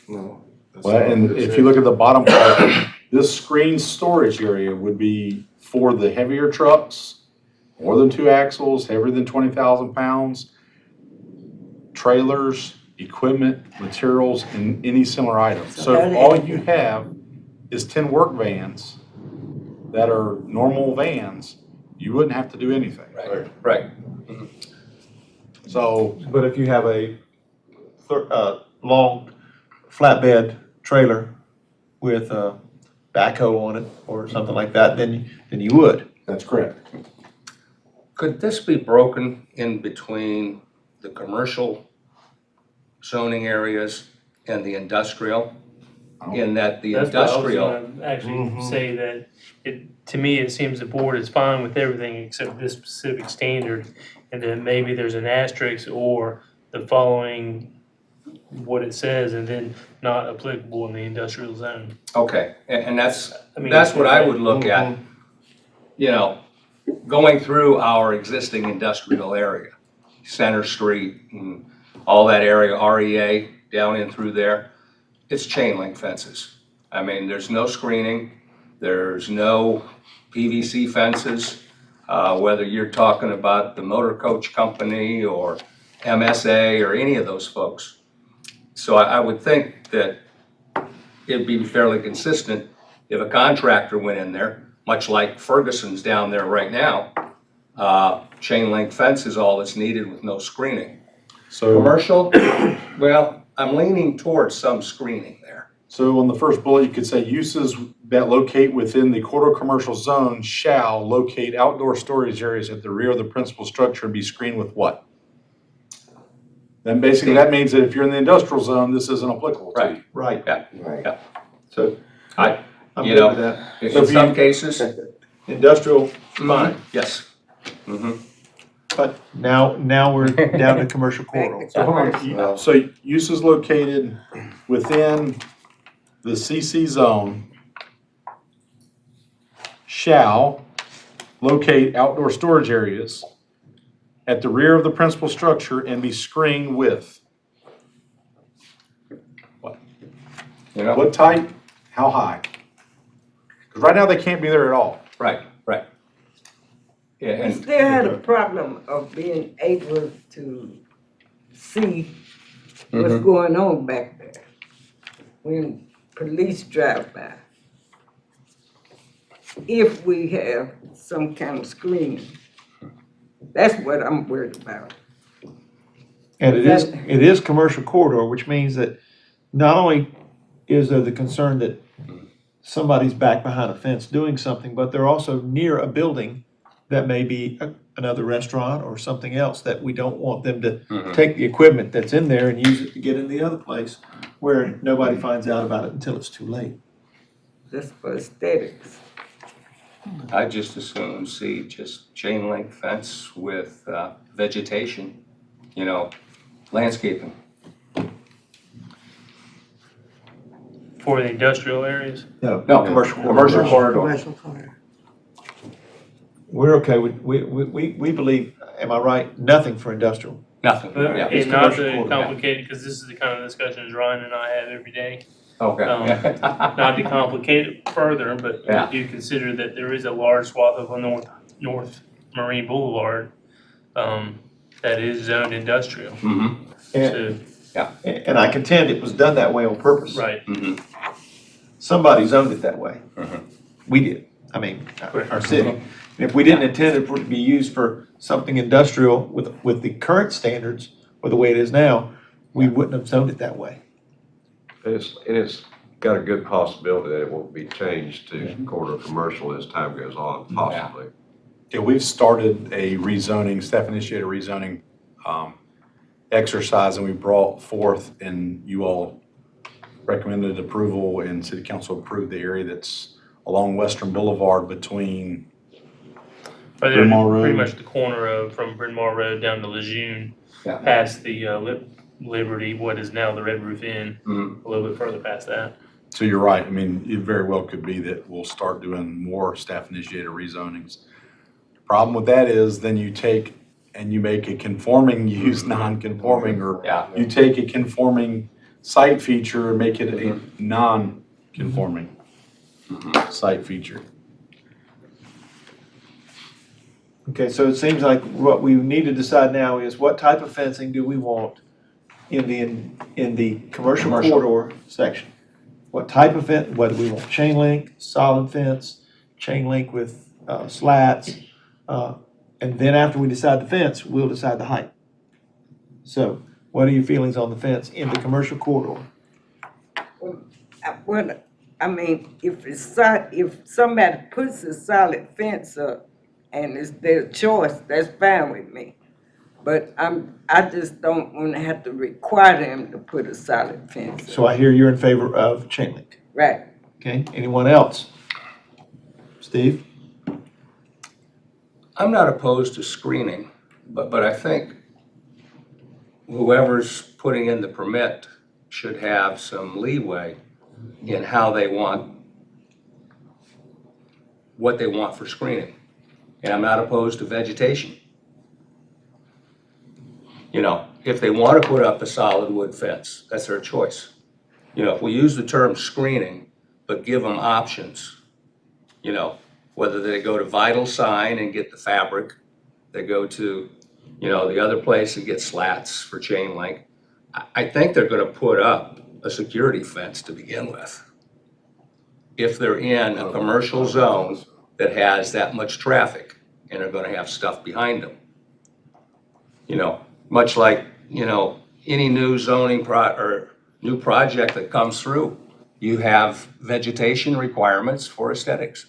No. that's Well, not and what it if says. you look at the bottom part, this screen storage area would be for the heavier trucks, more than 2 axles, heavier than 20,000 pounds, trailers, equipment, materials, and any similar items. So if all you have is 10 work vans that are normal vans, you wouldn't have to do anything. Right. So, But if you have a long flatbed trailer with a backhoe on it or something like that, then you would. that's correct. Could this be broken in between the commercial zoning areas and the industrial? In that the That's what I was industrial, gonna actually say that to me, it seems the board is fine with everything except this specific standard. And then maybe there's an asterisk or the following what it says and then not applicable in the industrial zone. okay, and that's I mean, what I would look at, going through our existing industrial area, Center Street and all that area, REA, down in through there, it's chain link fences. I mean, there's no screening, there's no PVC fences, whether you're talking about the motor coach company or MSA or any of those folks. So I would think that it'd be fairly consistent if a contractor went in there, much like Ferguson's down there right now, chain link fence is all that's needed with no screening. So, Commercial, well, I'm leaning towards some screening there. so on the first bullet, you could say uses that locate within the quarter commercial zone shall locate outdoor storage areas at the rear of the principal structure and be screened with what? Then basically, that means that if you're in the industrial zone, this isn't applicable to you. Right. Right. Right. So I, I'm you good know, with that. in some cases, Industrial, fine, yes. Mhm. but now we're down to commercial corridor. So hold on, so uses located within the CC zone shall locate outdoor storage areas at the rear of the principal structure and be screened with You know, what type, how high? Because right now they can't be there at all. right. Yeah, We and still had a problem of being able to see what's Mhm. going on back there when police drive by. If we have some kind of screening. That's what I'm worried about. And it is commercial corridor, which means that not only is there the concern that somebody's back behind a fence doing something, but they're also near a building that may be another restaurant or something else that we don't want them to Mhm. take the equipment that's in there and use it to get in the other place where nobody finds out about it until it's too late. Just for aesthetics. I just assume see just chain link fence with vegetation, landscaping. For the industrial areas. No, No, commercial corridor. commercial corridor. Commercial corridor. We're okay with, we believe, am I right, nothing for industrial. Nothing, But yeah. It's and not commercial to corridor. complicate it, because this is the kind of discussions Ryan and I have every day. Okay. Not to complicate it further, but Yeah. do consider that there is a large swath of a North Marine Boulevard that is zoned industrial. Mhm. And, So, and I contend it was done that way on purpose. right. Mhm. Somebody zoned it that way. Mhm. We did, I mean, our city. And if we didn't intend it for it to be used for something industrial with the current standards, or the way it is now, we wouldn't have zoned it that way. It's got a good possibility that it will be changed to corridor commercial as time goes on, possibly. Yeah, we've started a rezoning, staff-initiated rezoning exercise, and we brought forth, and you all recommended approval, and city council approved the area that's along Western Boulevard between, Right there, Bryn Mawr pretty Road. much the corner of, from Bryn Mawr Road down to Lejeune, Yeah. past the Liberty, what is now the Red Roof Inn, Mhm. a little bit further past that. so you're right, I mean, it very well could be that we'll start doing more staff-initiated rezonings. Problem with that is then you take and you make a conforming use non-conforming, or Yeah. you take a conforming site feature and make it a non-conforming site feature. Okay, so it seems like what we need to decide now is what type of fencing do we want in the commercial corridor section? What type of fence, whether we want chain link, solid fence, chain link with slats, and then after we decide the fence, we'll decide the height. So what are your feelings on the fence in the commercial corridor? I mean, if somebody puts a solid fence up and it's their choice, that's fine with me. But I just don't wanna have to require them to put a solid fence up. So I hear you're in favor of chain link. Right. Okay, anyone else? Steve? I'm not opposed to screening, but I think whoever's putting in the permit should have some leeway in how they want, what they want for screening. And I'm not opposed to vegetation. If they want to put up a solid wood fence, that's their choice. If we use the term screening, but give them options, whether they go to Vital Sign and get the fabric, they go to, the other place and get slats for chain link. I think they're gonna put up a security fence to begin with. If they're in a commercial zone that has that much traffic and are gonna have stuff behind them. Much like, any new zoning or new project that comes through, you have vegetation requirements for aesthetics.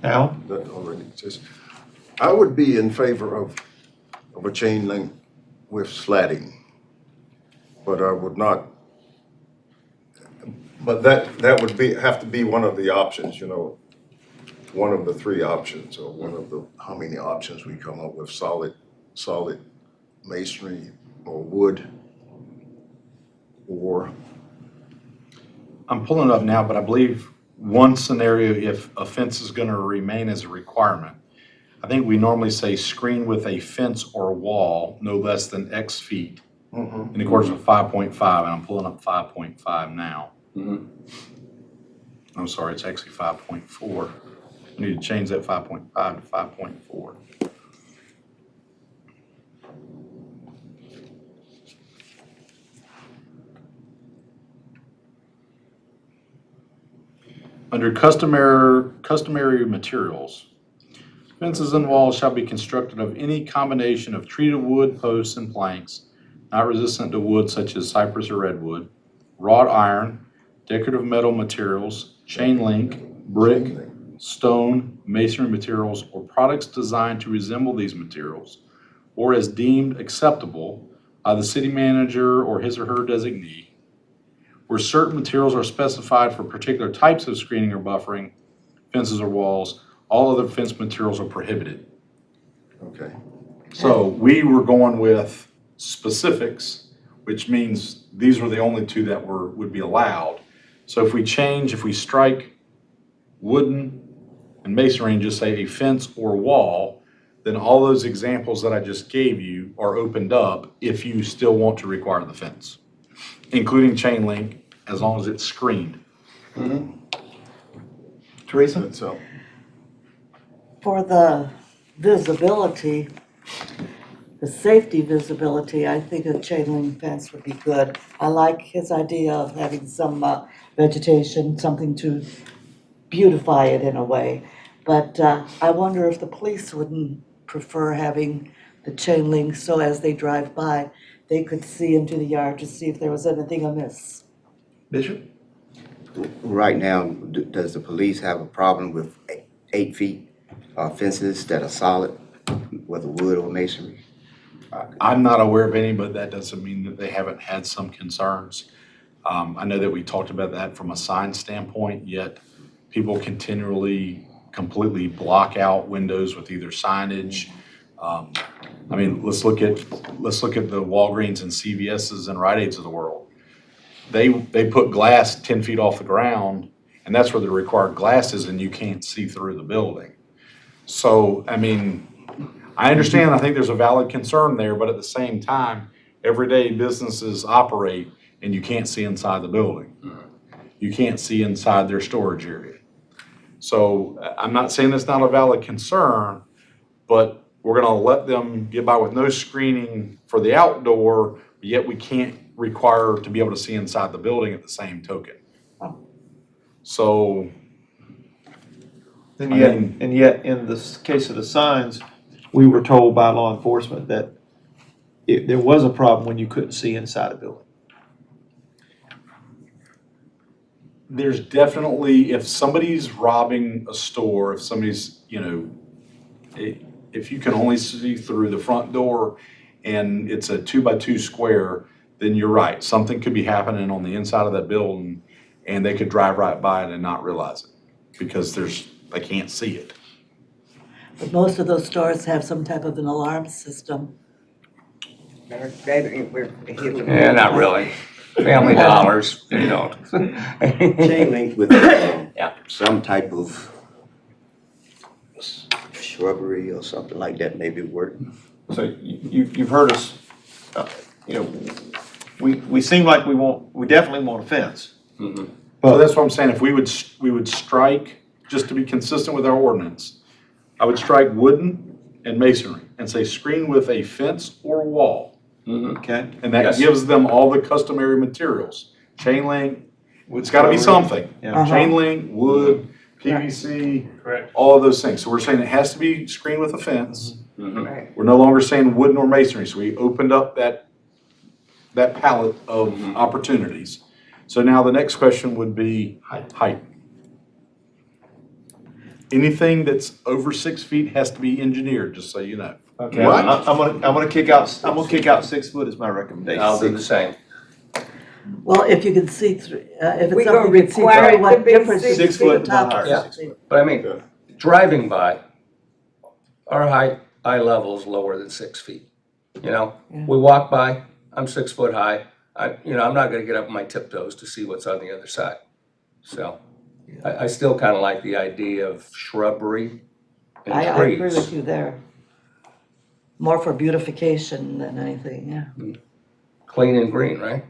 Al? That already exists. I would be in favor of a chain link with slatting, but I would not, but that would have to be one of the options, one of the three options, or one of the, how many options we come up with, solid masonry or wood, or I'm pulling it up now, but I believe one scenario, if a fence is gonna remain as a requirement, I think we normally say screen with a fence or wall no less than X feet in accordance with 5.5, and I'm pulling up 5.5 now. I'm sorry, it's actually 5.4. We need to change that 5.5 to 5.4. Under customary materials, fences and walls shall be constructed of any combination of treated wood, posts, and planks, not resistant to wood such as cypress or redwood, wrought iron, decorative metal materials, chain link, brick, stone, masonry materials, or products designed to resemble these materials, or as deemed acceptable by the city manager or his or her designee. Where certain materials are specified for particular types of screening or buffering, fences or walls, all other fence materials are prohibited. Okay. So we were going with specifics, which means these were the only two that would be allowed. So if we strike wooden and masonry and just say a fence or wall, then all those examples that I just gave you are opened up if you still want to require the fence, including chain link, as long as it's screened. Teresa? So, For the visibility, the safety visibility, I think a chain link fence would be good. I like his idea of having some vegetation, something to beautify it in a way. But I wonder if the police wouldn't prefer having the chain link so as they drive by, they could see into the yard to see if there was anything amiss. Bishop? Right now, does the police have a problem with 8 feet fences that are solid, whether wood or masonry? I'm not aware of any, but that doesn't mean that they haven't had some concerns. I know that we talked about that from a sign standpoint, yet people continually completely block out windows with either signage. I mean, let's look at the Walgreens and CVS's and Rite Aids of the world. They put glass 10 feet off the ground, and that's where the required glass is, and you can't see through the building. So, I mean, I understand, I think there's a valid concern there, but at the same time, everyday businesses operate and you can't see inside the building. You can't see inside their storage area. So I'm not saying it's not a valid concern, but we're gonna let them get by with no screening for the outdoor, yet we can't require to be able to see inside the building at the same token. So, And I yet, mean- in the case of the signs, we were told by law enforcement that there was a problem when you couldn't see inside a building. there's definitely, if somebody's robbing a store, if somebody's, if you can only see through the front door and it's a 2x2 square, then you're right. Something could be happening on the inside of that building and they could drive right by it and not realize it because they can't see it. But most of those stores have some type of an alarm system. Yeah, not really. Family Dollars, you know. Chain link with Yeah. some type of shrubbery or something like that maybe work. So you've heard us, we seem like we definitely want a fence. Mhm. So that's what I'm saying, if we would strike, just to be consistent with our ordinance, I would strike wooden and masonry and say screen with a fence or wall. Mhm. Okay? And that Yes. gives them all the customary materials. Chain link, it's gotta be something. Yeah. Chain link, wood, PVC, Correct. all of those things. So we're saying it has to be screened with a fence. Mhm. We're no longer saying wooden or masonry, so we opened up that palette of opportunities. So now the next question would be height. Anything that's over 6 feet has to be engineered, just so you know. Okay, What? I'm gonna kick out 6 foot as my recommendation. I'll do the same. Well, if you can see through, if We it's gonna something you can see require it through, to what be difference is 6 the foot top? higher. Yeah. But I mean, driving by, our eye level is lower than 6 feet. Yeah. We walk by, I'm 6 foot high. I'm not gonna get up on my tiptoes to see what's on the other side. So I still kind of like the idea of shrubbery and I agree with trees. you there. More for beautification than anything, yeah. Clean and green, right?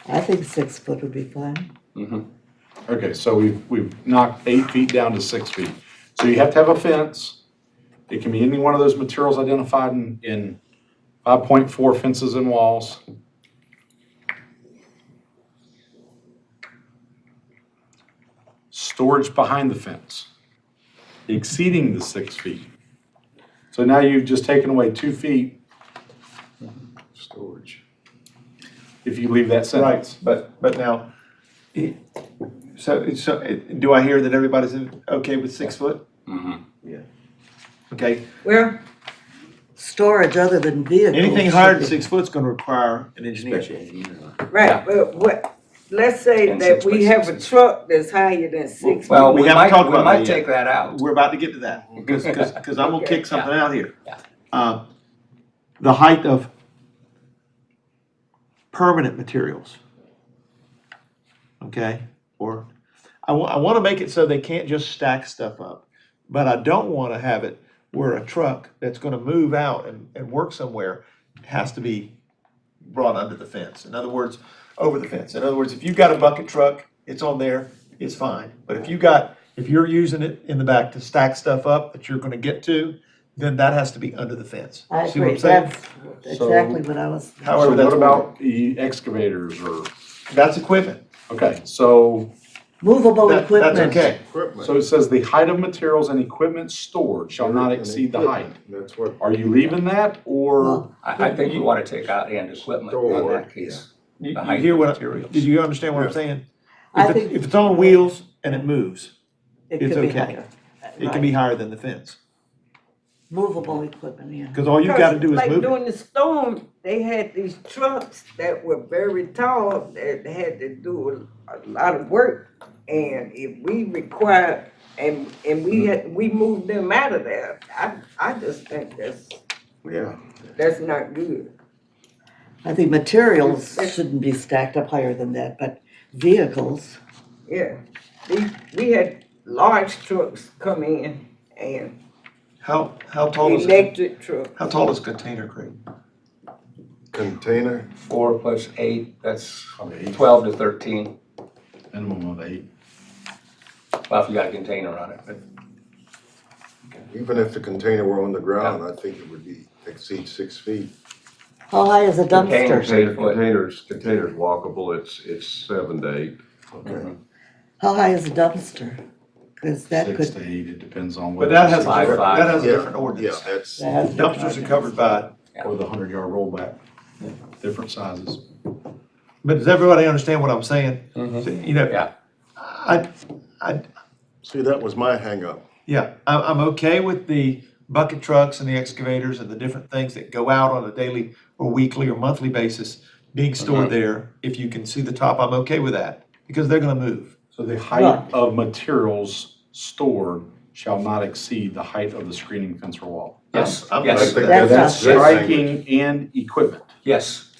I think 6 foot would be fine. Mm-hmm. Okay, so we've knocked 8 feet down to 6 feet. So you have to have a fence. It can be any one of those materials identified in 5.4 fences and walls. Storage behind the fence, exceeding the 6 feet. So now you've just taken away 2 feet Storage. if you leave that sentence. Right, but now, so, do I hear that everybody's okay with 6 foot? Okay, Well, storage other than vehicles. anything higher than should be- 6 foot's gonna require an engineer. Right, but let's say And that 6 we by have a 6 truck that's higher than 6 Well, We we haven't might, talked we about might that yet. take that out. We're about to get to that, because I'm gonna Okay. kick something out here. Yeah. The height of permanent materials. Okay, or, I wanna make it so they can't just stack stuff up, but I don't wanna have it where a truck that's gonna move out and work somewhere has to be brought under the fence. In other words, over the fence. In other words, if you've got a bucket truck, it's on there, it's fine. But if you're using it in the back to stack stuff up that you're gonna get to, then that has to be under the fence. I See what agree, I'm saying? that's exactly what I was. However, So that's what about the excavators or, That's equipment. okay, so Movable That's equipment. okay. Equipment. So it says the height of materials and equipment stored shall not exceed the height. That's what. Are you leaving that or? Well, I think you want to take out and equipment in that case. You The you height hear of what, materials. did you understand what I'm saying? I If think- if it's on wheels and it moves, It it's could be okay. higher. it can be higher than the fence. Movable equipment, yeah. Because all you've gotta do is Like move it. during the storm, they had these trucks that were very tall that had to do a lot of work. And if we required, and we moved them out of there, I just think Yeah. that's not good. I think materials shouldn't be stacked up higher than that, but vehicles, Yeah, we had large trucks come in and How tall is, electric trucks. how tall is a container crate? Container. 4 plus 8, that's Okay, 12 to 13. minimum of 8. Well, if you got a container on it, but Even if the container were on the ground, I think it would be exceed 6 feet. how high is a Containers, dumpster? 8 foot. Containers walkable, it's 7 to 8. Okay. How high is a dumpster? Cause that 6 could, to 8, it depends on But whether. that has a Five, different, five. that has a Yeah, different ordinance. Yeah, that's. that has. Dumpsters are covered by, Or the 100-yard rollback, different sizes. but does everybody understand what I'm saying? Mhm. So, you know, Yeah. I, See, that was my hangup. yeah, I'm okay with the bucket trucks and the excavators and the different things that go out on a daily or weekly or monthly basis being stored there. If you can see the top, I'm okay with that, because they're gonna move. So the height of materials stored shall not exceed the height of the screening fence or wall. Yes, I'm yes, okay with That's that. That's not- striking and equipment. yes.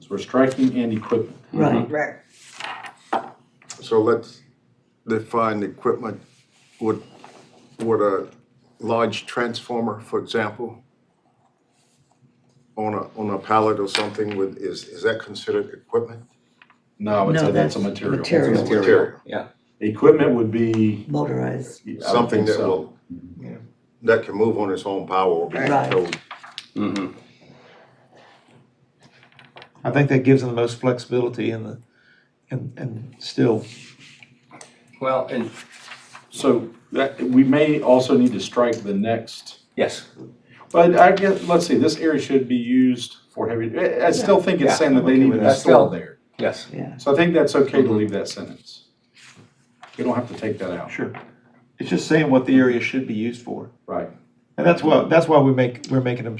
So we're striking and equipment. Right, Right. So let's define equipment. Would a large transformer, for example, on a pallet or something is that considered equipment? No, I would No, say that's a that's material. material. Material. Yeah. Equipment would be. motorized, I would Something think that so. will, Yeah. that can move on its own power or be Right. controlled. Mhm. I think that gives them the most flexibility and still, Well, and, So that, we may also need to strike the next. yes, But I guess, let's see, this area should be used for heavy, I still think it's Yeah, saying that they I'm okay need with to be that. stored there. yes. yeah. So I think that's okay to leave that sentence. We don't have to take that out. sure. It's just saying what the area should be used for. Right. And that's why we're making them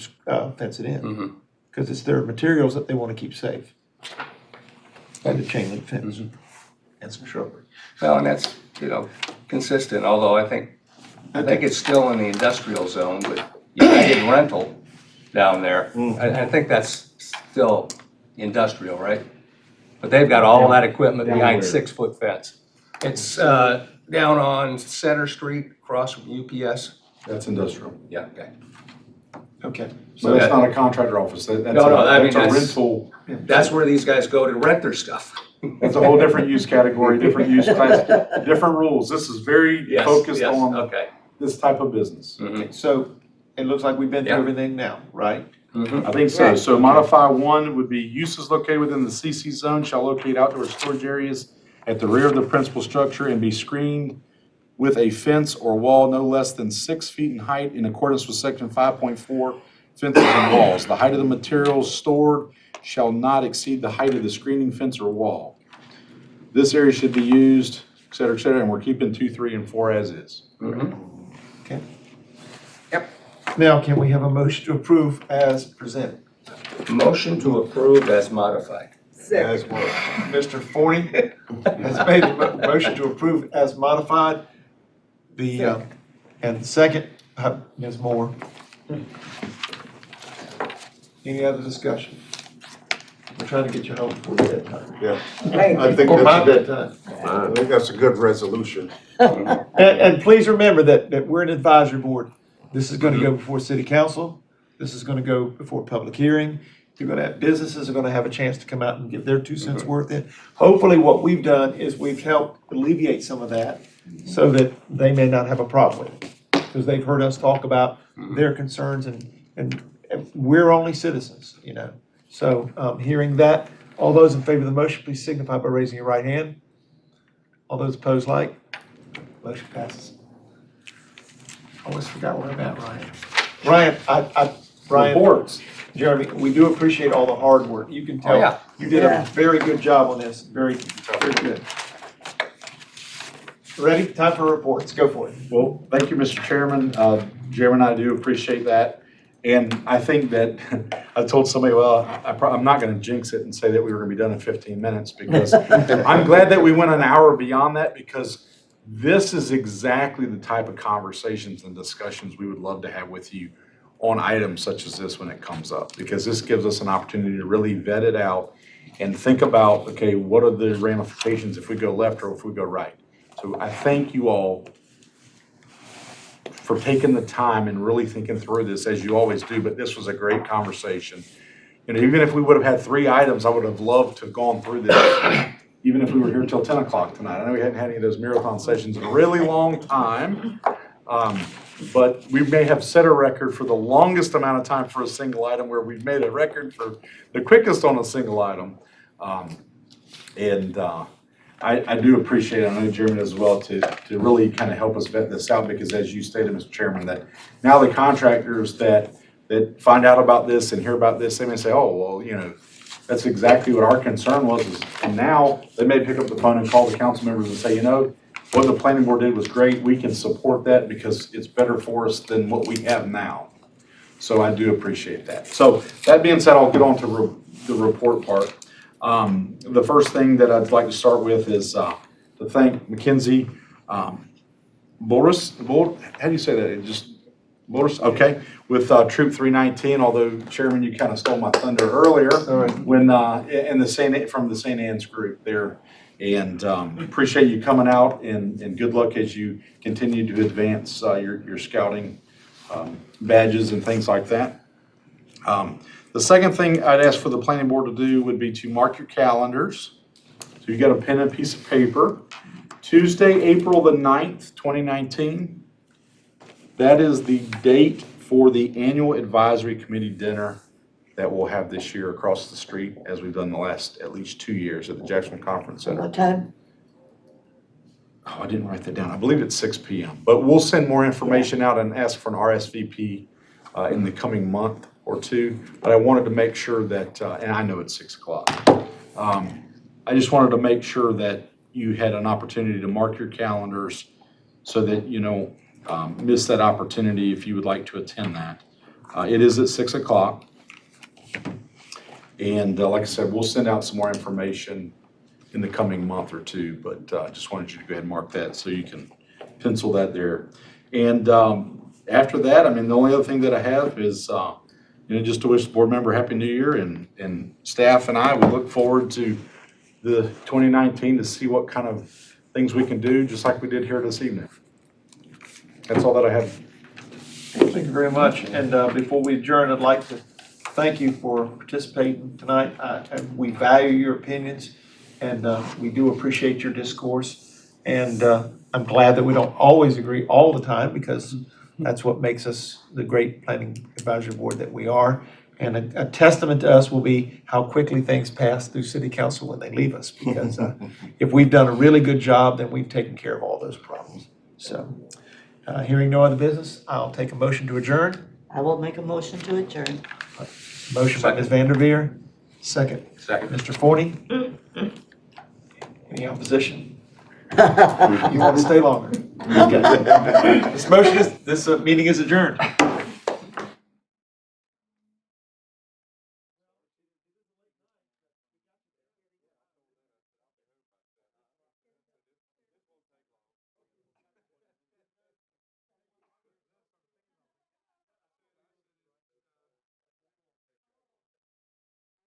fence it in, Mhm. because it's their materials that they want to keep safe. And the chain link fence and some shrubbery. Well, and that's, consistent, although I think it's still in the industrial zone, but you did rental down there. I think that's still industrial, right? But they've got all that equipment Down behind where? 6-foot fence. It's down on Center Street, across from UPS. That's industrial. Yeah, okay. Okay. So that's not a contractor office, that's No, I mean, a that's- rental. That's where these guys go to rent their stuff. That's a whole different use category, different use class, different rules. This is very Yes, focused yes, on okay. this type of business. So it looks like we've been through Yeah. everything now, right? Mhm. I think so. So modify one would be uses located within the CC zone shall locate outdoor storage areas at the rear of the principal structure and be screened with a fence or wall no less than 6 feet in height in accordance with section 5.4 fences and walls. The height of the materials stored shall not exceed the height of the screening fence or wall. This area should be used, et cetera, and we're keeping 2, 3, and 4 as is. Okay. Yep. Now, can we have a motion to approve as presented? Motion to approve as modified. As well. Mr. Forney has made the motion to approve as modified. And second, Ms. Moore. Any other discussion? We're trying to get you home before bedtime. Yeah, Thank I you. think Or my that's, bedtime. I think that's a good resolution. And please remember that we're an advisory board. This is gonna go before city council. This is gonna go before public hearing. You're gonna have businesses are gonna have a chance to come out and give their 2 cents worth in. Hopefully, what we've done is we've helped alleviate some of that so that they may not have a problem with it. Because they've heard us talk about their concerns and we're only citizens, you know. So, hearing that, all those in favor of the motion, please signify by raising your right hand. All those opposed, like. Motion passes. Always forgot where I'm at, Ryan. Ryan, Reports. Jeremy, we do appreciate all the hard work. You can Oh, yeah. tell, you did a Yeah. very good job on this, very, very good. Ready? Time for reports. Go for it. Well, thank you, Mr. Chairman. Jeremy and I do appreciate that. And I think that, I told somebody, well, I'm not gonna jinx it and say that we were gonna be done in 15 minutes because I'm glad that we went an hour beyond that because this is exactly the type of conversations and discussions we would love to have with you on items such as this when it comes up. Because this gives us an opportunity to really vet it out and think about, okay, what are the ramifications if we go left or if we go right? So I thank you all for taking the time and really thinking through this as you always do, but this was a great conversation. And even if we would have had 3 items, I would have loved to have gone through this, even if we were here till 10 o'clock tonight. I know we hadn't had any of those marathon sessions in a really long time, but we may have set a record for the longest amount of time for a single item where we've made a record for the quickest on a single item. I do appreciate it, I know Jeremy as well, to really kind of help us vet this out, because as you stated, Mr. Chairman, that now the contractors that find out about this and hear about this, they may say, oh, well, you know, that's exactly what our concern was, and now they may pick up the phone and call the council members and say, you know, what the planning board did was great, we can support that because it's better for us than what we have now. So I do appreciate that. So that being said, I'll get on to the report part. The first thing that I'd like to start with is to thank Mackenzie Boris, how do you say that? It just Boris, okay, with Troop 319. Although Chairman, you kind of stole my thunder earlier when in the from the St. Anne's group there, and appreciate you coming out and good luck as you continue to advance your scouting badges and things like that. The second thing I'd ask for the planning board to do would be to mark your calendars. So you got a pen and piece of paper. Tuesday, April the 9th, 2019. That is the date for the annual advisory committee dinner that we'll have this year across the street, as we've done the last at least 2 years at the Jacksonville Conference Center. What time? Oh, I didn't write that down. I believe it's 6 p.m. But we'll send more information out and ask for an RSVP in the coming month or two. But I wanted to make sure that, and I know it's 6 o'clock. I just wanted to make sure that you had an opportunity to mark your calendars so that you don't miss that opportunity if you would like to attend that. It is at 6 o'clock. And like I said, we'll send out some more information in the coming month or two, but just wanted you to go ahead and mark that so you can pencil that there. And after that, I mean, the only other thing that I have is, just to wish the board member Happy New Year, and staff and I, we look forward to the 2019 to see what kind of things we can do, just like we did here this evening. That's all that I have. Thank you very much. And before we adjourn, I'd like to thank you for participating tonight. We value your opinions. And we do appreciate your discourse. And I'm glad that we don't always agree all the time, because that's what makes us the great planning advisory board that we are. And a testament to us will be how quickly things pass through city council when they leave us. Because if we've done a really good job, then we've taken care of all those problems. So hearing no other business, I'll take a motion to adjourn. I will make a motion to adjourn. Motion by Ms. Vanderveer, second. Second. Mr. Forney? Any opposition? You want to stay longer? Okay. This meeting is adjourned.